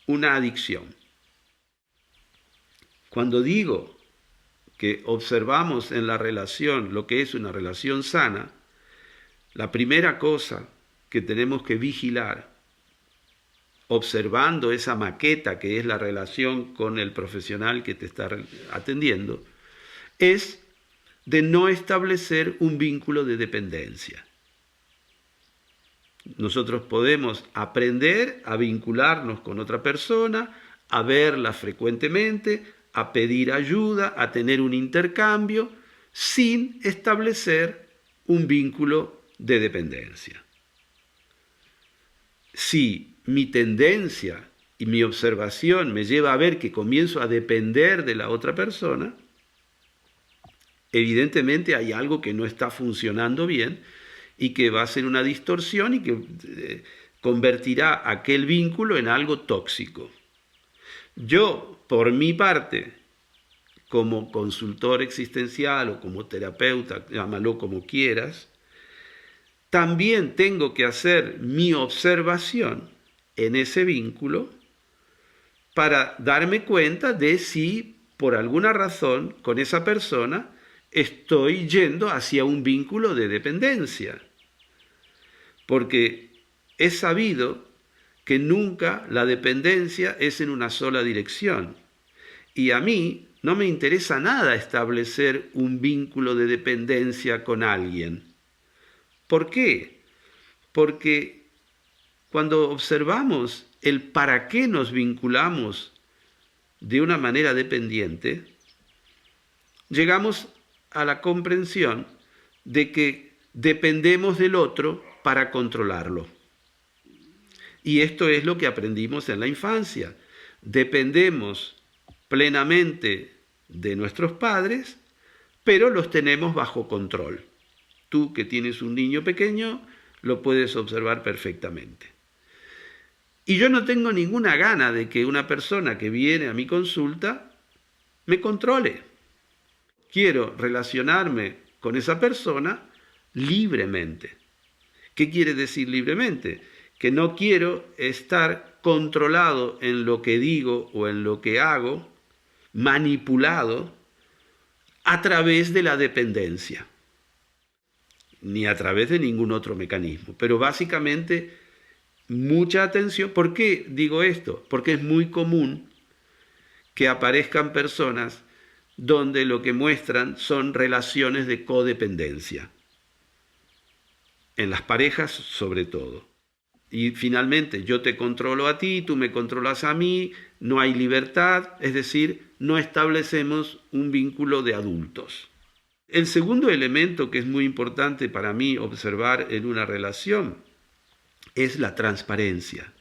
[SPEAKER 2] una adicción. Cuando digo que observamos en la relación lo que es una relación sana, la primera cosa que tenemos que vigilar, observando esa maqueta que es la relación con el profesional que te está atendiendo, es de no establecer un vínculo de dependencia. Nosotros podemos aprender a vincularnos con otra persona, a verla frecuentemente, a pedir ayuda, a tener un intercambio, sin establecer un vínculo de dependencia. Si mi tendencia y mi observación me lleva a ver que comienzo a depender de la otra persona, evidentemente hay algo que no está funcionando bien y que va a ser una distorsión y que convertirá aquel vínculo en algo tóxico. Yo, por mi parte, como consultor existencial o como terapeuta, llámalo como quieras, también tengo que hacer mi observación en ese vínculo para darme cuenta de si por alguna razón con esa persona estoy yendo hacia un vínculo de dependencia. Porque es sabido que nunca la dependencia es en una sola dirección. Y a mí no me interesa nada establecer un vínculo de dependencia con alguien. ¿Por qué? Porque cuando observamos el para qué nos vinculamos de una manera dependiente, llegamos a la comprensión de que dependemos del otro para controlarlo. Y esto es lo que aprendimos en la infancia. Dependemos plenamente de nuestros padres, pero los tenemos bajo control. Tú que tienes un niño pequeño, lo puedes observar perfectamente. Y yo no tengo ninguna gana de que una persona que viene a mi consulta me controle. Quiero relacionarme con esa persona libremente. ¿Qué quiere decir libremente? Que no quiero estar controlado en lo que digo o en lo que hago, manipulado a través de la dependencia, ni a través de ningún otro mecanismo. Pero básicamente, mucha atención. ¿Por qué digo esto? Porque es muy común que aparezcan personas donde lo que muestran son relaciones de codependencia. En las parejas sobre todo. Y finalmente yo te controlo a ti, tú me controlas a mí, no hay libertad, es decir, no establecemos un vínculo de adultos. El segundo elemento que es muy importante para mí observar en una relación es la transparencia.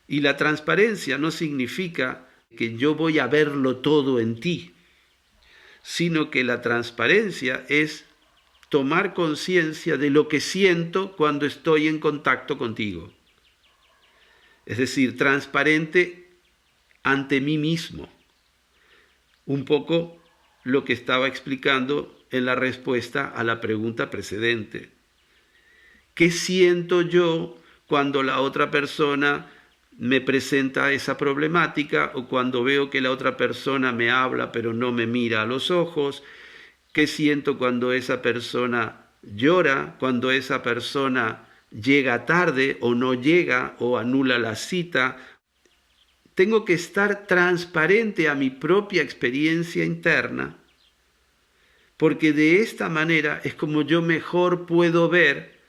[SPEAKER 2] Y la transparencia no significa que yo voy a verlo todo en ti, sino que la transparencia es tomar conciencia de lo que siento cuando estoy en contacto contigo. Es decir, transparente ante mí mismo. Un poco lo que estaba explicando en la respuesta a la pregunta precedente. ¿Qué siento yo cuando la otra persona me presenta esa problemática o cuando veo que la otra persona me habla pero no me mira a los ojos? ¿Qué siento cuando esa persona llora, cuando esa persona llega tarde o no llega o anula la cita? Tengo que estar transparente a mi propia experiencia interna porque de esta manera es como yo mejor puedo ver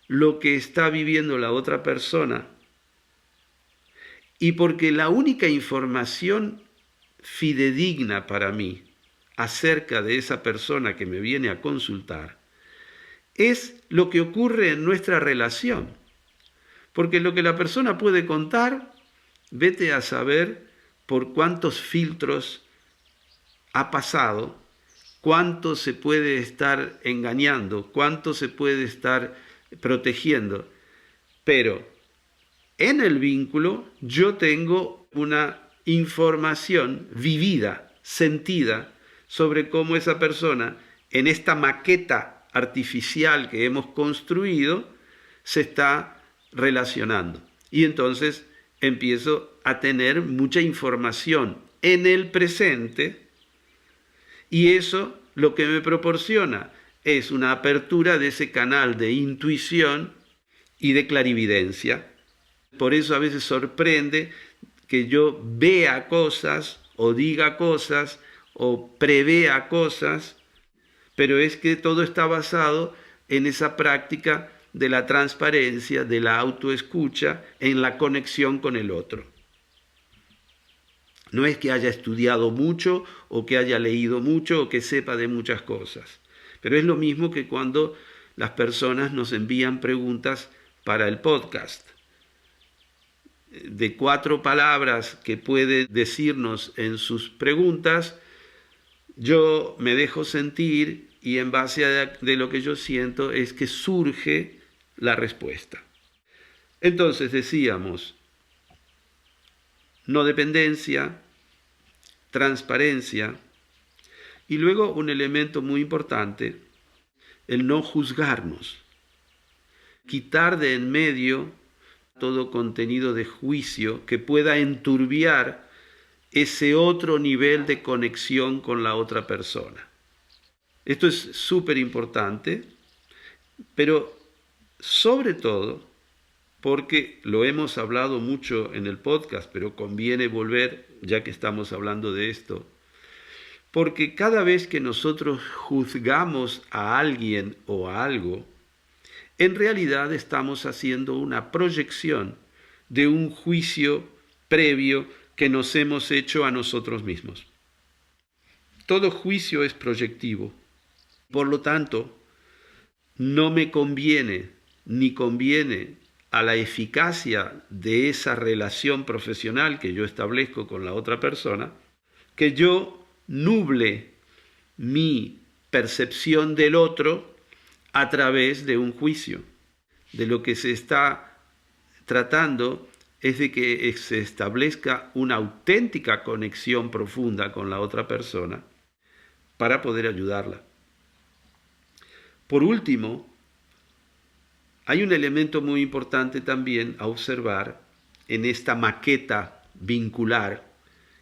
[SPEAKER 2] lo que está viviendo la otra persona, y porque la única información fidedigna para mí acerca de esa persona que me viene a consultar es lo que ocurre en nuestra relación. Porque lo que la persona puede contar, vete a saber por cuántos filtros ha pasado, cuánto se puede estar engañando, cuánto se puede estar protegiendo. Pero en el vínculo yo tengo una información vivida, sentida, sobre cómo esa persona, en esta maqueta artificial que hemos construido, se está relacionando. Y entonces empiezo a tener mucha información en el presente, y eso lo que me proporciona es una apertura de ese canal de intuición y de clarividencia. Por eso a veces sorprende que yo vea cosas o diga cosas o prevea cosas, pero es que todo está basado en esa práctica de la transparencia, de la autoescucha, en la conexión con el otro. No es que haya estudiado mucho o que haya leído mucho o que sepa de muchas cosas, pero es lo mismo que cuando las personas nos envían preguntas para el podcast. De 4 palabras que puede decirnos en sus preguntas, yo me dejo sentir y en base de lo que yo siento es que surge la respuesta. Entonces decíamos, no dependencia, transparencia, y luego un elemento muy importante, el no juzgarnos, quitar de en medio todo contenido de juicio que pueda enturbiar ese otro nivel de conexión con la otra persona. Esto es súper importante, pero sobre todo, porque lo hemos hablado mucho en el podcast, pero conviene volver, ya que estamos hablando de esto, porque cada vez que nosotros juzgamos a alguien o a algo, en realidad estamos haciendo una proyección de un juicio previo que nos hemos hecho a nosotros mismos. Todo juicio es proyectivo. Por lo tanto, no me conviene ni conviene a la eficacia de esa relación profesional que yo establezco con la otra persona, que yo nuble mi percepción del otro a través de un juicio. De lo que se está tratando es de que se establezca una auténtica conexión profunda con la otra persona para poder ayudarla. Por último, hay un elemento muy importante también a observar en esta maqueta vincular,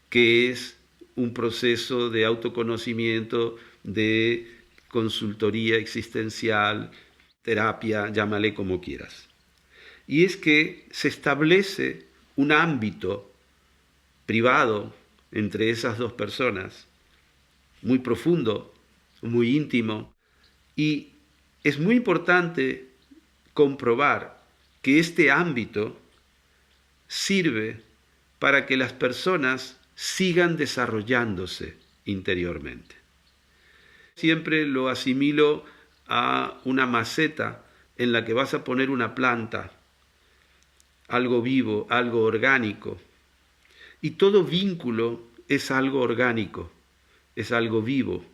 [SPEAKER 2] que es un proceso de autoconocimiento, de consultoría existencial, terapia, llámale como quieras. Y es que se establece un ámbito privado entre esas dos personas, muy profundo, muy íntimo, y es muy importante comprobar que este ámbito sirve para que las personas sigan desarrollándose interiormente. Siempre lo asimilo a una maceta en la que vas a poner una planta, algo vivo, algo orgánico. Y todo vínculo es algo orgánico, es algo vivo,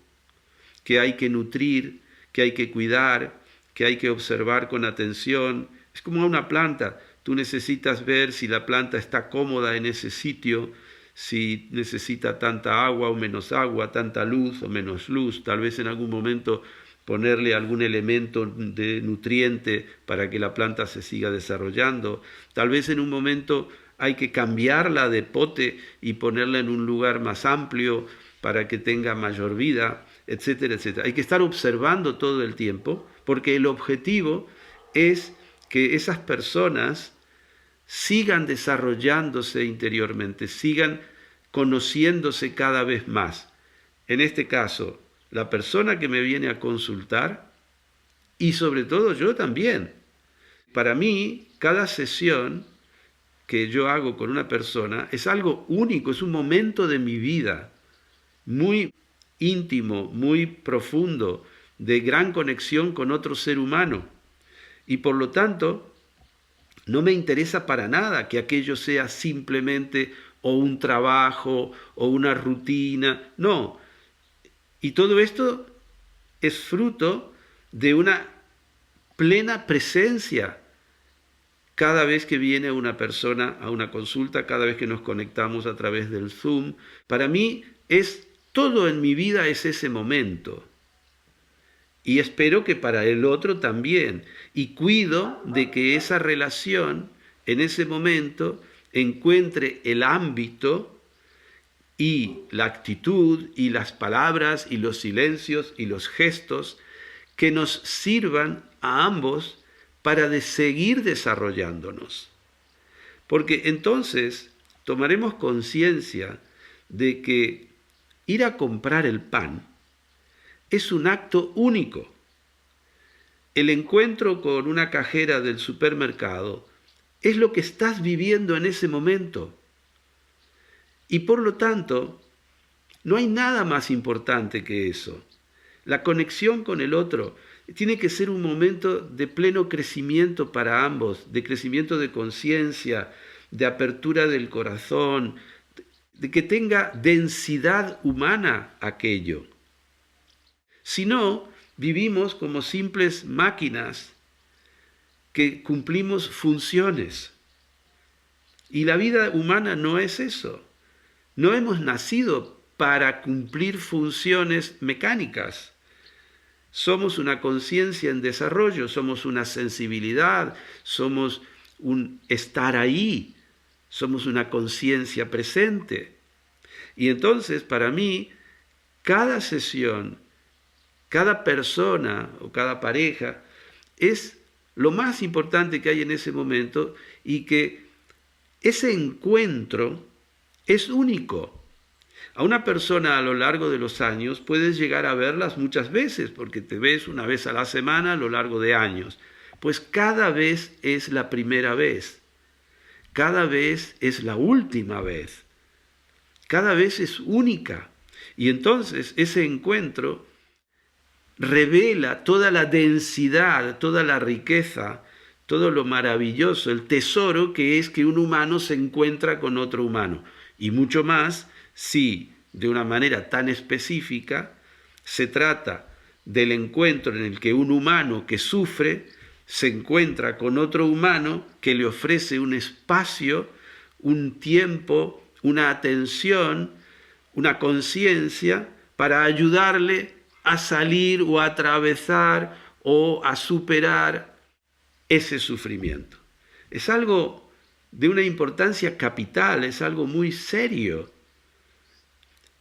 [SPEAKER 2] que hay que nutrir, que hay que cuidar, que hay que observar con atención. Es como una planta, tú necesitas ver si la planta está cómoda en ese sitio, si necesita tanta agua o menos agua, tanta luz o menos luz, tal vez en algún momento ponerle algún elemento de nutriente para que la planta se siga desarrollando. Tal vez en un momento hay que cambiarla de pote y ponerla en un lugar más amplio para que tenga mayor vida, etcétera, etcétera. Hay que estar observando todo el tiempo, porque el objetivo es que esas personas sigan desarrollándose interiormente, sigan conociéndose cada vez más. En este caso, la persona que me viene a consultar y sobre todo yo también. Para mí, cada sesión que yo hago con una persona es algo único, es un momento de mi vida muy íntimo, muy profundo, de gran conexión con otro ser humano. Y por lo tanto, no me interesa para nada que aquello sea simplemente o un trabajo o una rutina. No. Y todo esto es fruto de una plena presencia cada vez que viene una persona a una consulta, cada vez que nos conectamos a través del Zoom. Para mí todo en mi vida es ese momento. Y espero que para el otro también. Y cuido de que esa relación en ese momento encuentre el ámbito y la actitud y las palabras y los silencios y los gestos que nos sirvan a ambos para seguir desarrollándonos. Porque entonces tomaremos conciencia de que ir a comprar el pan es un acto único. El encuentro con una cajera del supermercado es lo que estás viviendo en ese momento. Y por lo tanto, no hay nada más importante que eso. La conexión con el otro tiene que ser un momento de pleno crecimiento para ambos, de crecimiento de conciencia, de apertura del corazón, de que tenga densidad humana aquello. Si no, vivimos como simples máquinas que cumplimos funciones. Y la vida humana no es eso. No hemos nacido para cumplir funciones mecánicas. Somos una conciencia en desarrollo, somos una sensibilidad, somos un estar ahí, somos una conciencia presente. Y entonces, para mí, cada sesión, cada persona o cada pareja es lo más importante que hay en ese momento y que ese encuentro es único. A una persona a lo largo de los años puedes llegar a verlas muchas veces, porque te ves una vez a la semana a lo largo de años. Pues cada vez es la primera vez, cada vez es la última vez, cada vez es única. Y entonces ese encuentro revela toda la densidad, toda la riqueza, todo lo maravilloso, el tesoro que es que un humano se encuentra con otro humano. Y mucho más si, de una manera tan específica, se trata del encuentro en el que un humano que sufre se encuentra con otro humano que le ofrece un espacio, un tiempo, una atención, una conciencia para ayudarle a salir o a atravesar o a superar ese sufrimiento. Es algo de una importancia capital, es algo muy serio.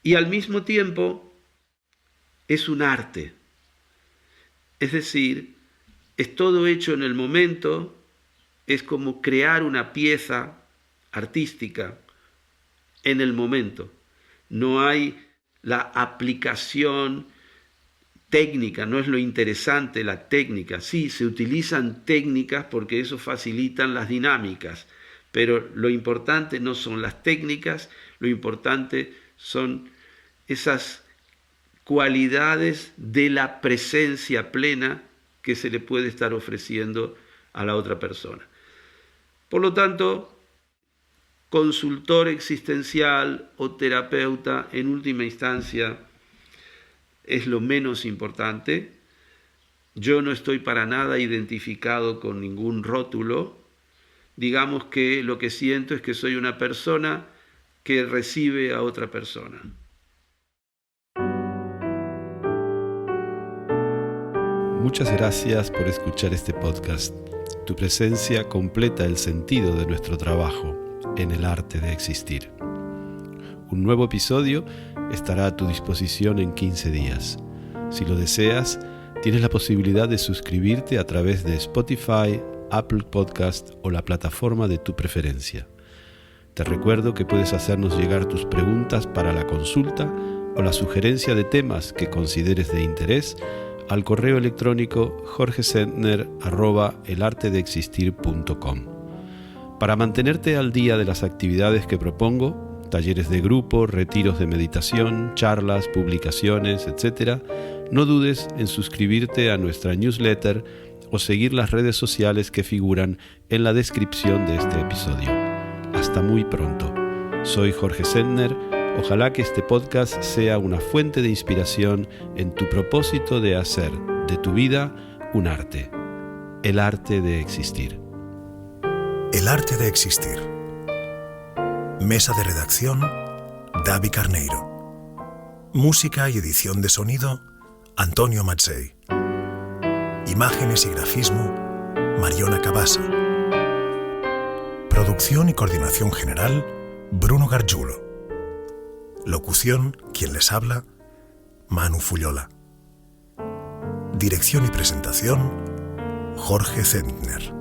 [SPEAKER 2] Y al mismo tiempo es un arte. Es decir, es todo hecho en el momento, es como crear una pieza artística en el momento. No hay la aplicación técnica, no es lo interesante la técnica. Sí, se utilizan técnicas porque eso facilitan las dinámicas, pero lo importante no son las técnicas, lo importante son esas cualidades de la presencia plena que se le puede estar ofreciendo a la otra persona. Por lo tanto, consultor existencial o terapeuta, en última instancia, es lo menos importante. Yo no estoy para nada identificado con ningún rótulo. Digamos que lo que siento es que soy una persona que recibe a otra persona.
[SPEAKER 4] Muchas gracias por escuchar este podcast. Tu presencia completa el sentido de nuestro trabajo en el arte de existir. Un nuevo episodio estará a tu disposición en 15 días. Si lo deseas, tienes la posibilidad de suscribirte a través de Spotify, Apple Podcast o la plataforma de tu preferencia. Te recuerdo que puedes hacernos llegar tus preguntas para la consulta o la sugerencia de temas que consideres de interés al correo electrónico jorgesendner@elartedeexistir.com. Para mantenerte al día de las actividades que propongo, talleres de grupo, retiros de meditación, charlas, publicaciones, etc., no dudes en suscribirte a nuestra newsletter o seguir las redes sociales que figuran en la descripción de este episodio. Hasta muy pronto. Soy Jorge Sendner. Ojalá que este podcast sea una fuente de inspiración en tu propósito de hacer de tu vida un arte. El arte de existir.
[SPEAKER 1] El arte de existir. Mesa de redacción, Davi Carneiro. Música y edición de sonido, Antonio Mazzei. Imágenes y grafismo, Mariona Cabasa. Producción y coordinación general, Bruno Gargiulo. Locución, quien les habla, Manu Fullola. Dirección y presentación, Jorge Sendner.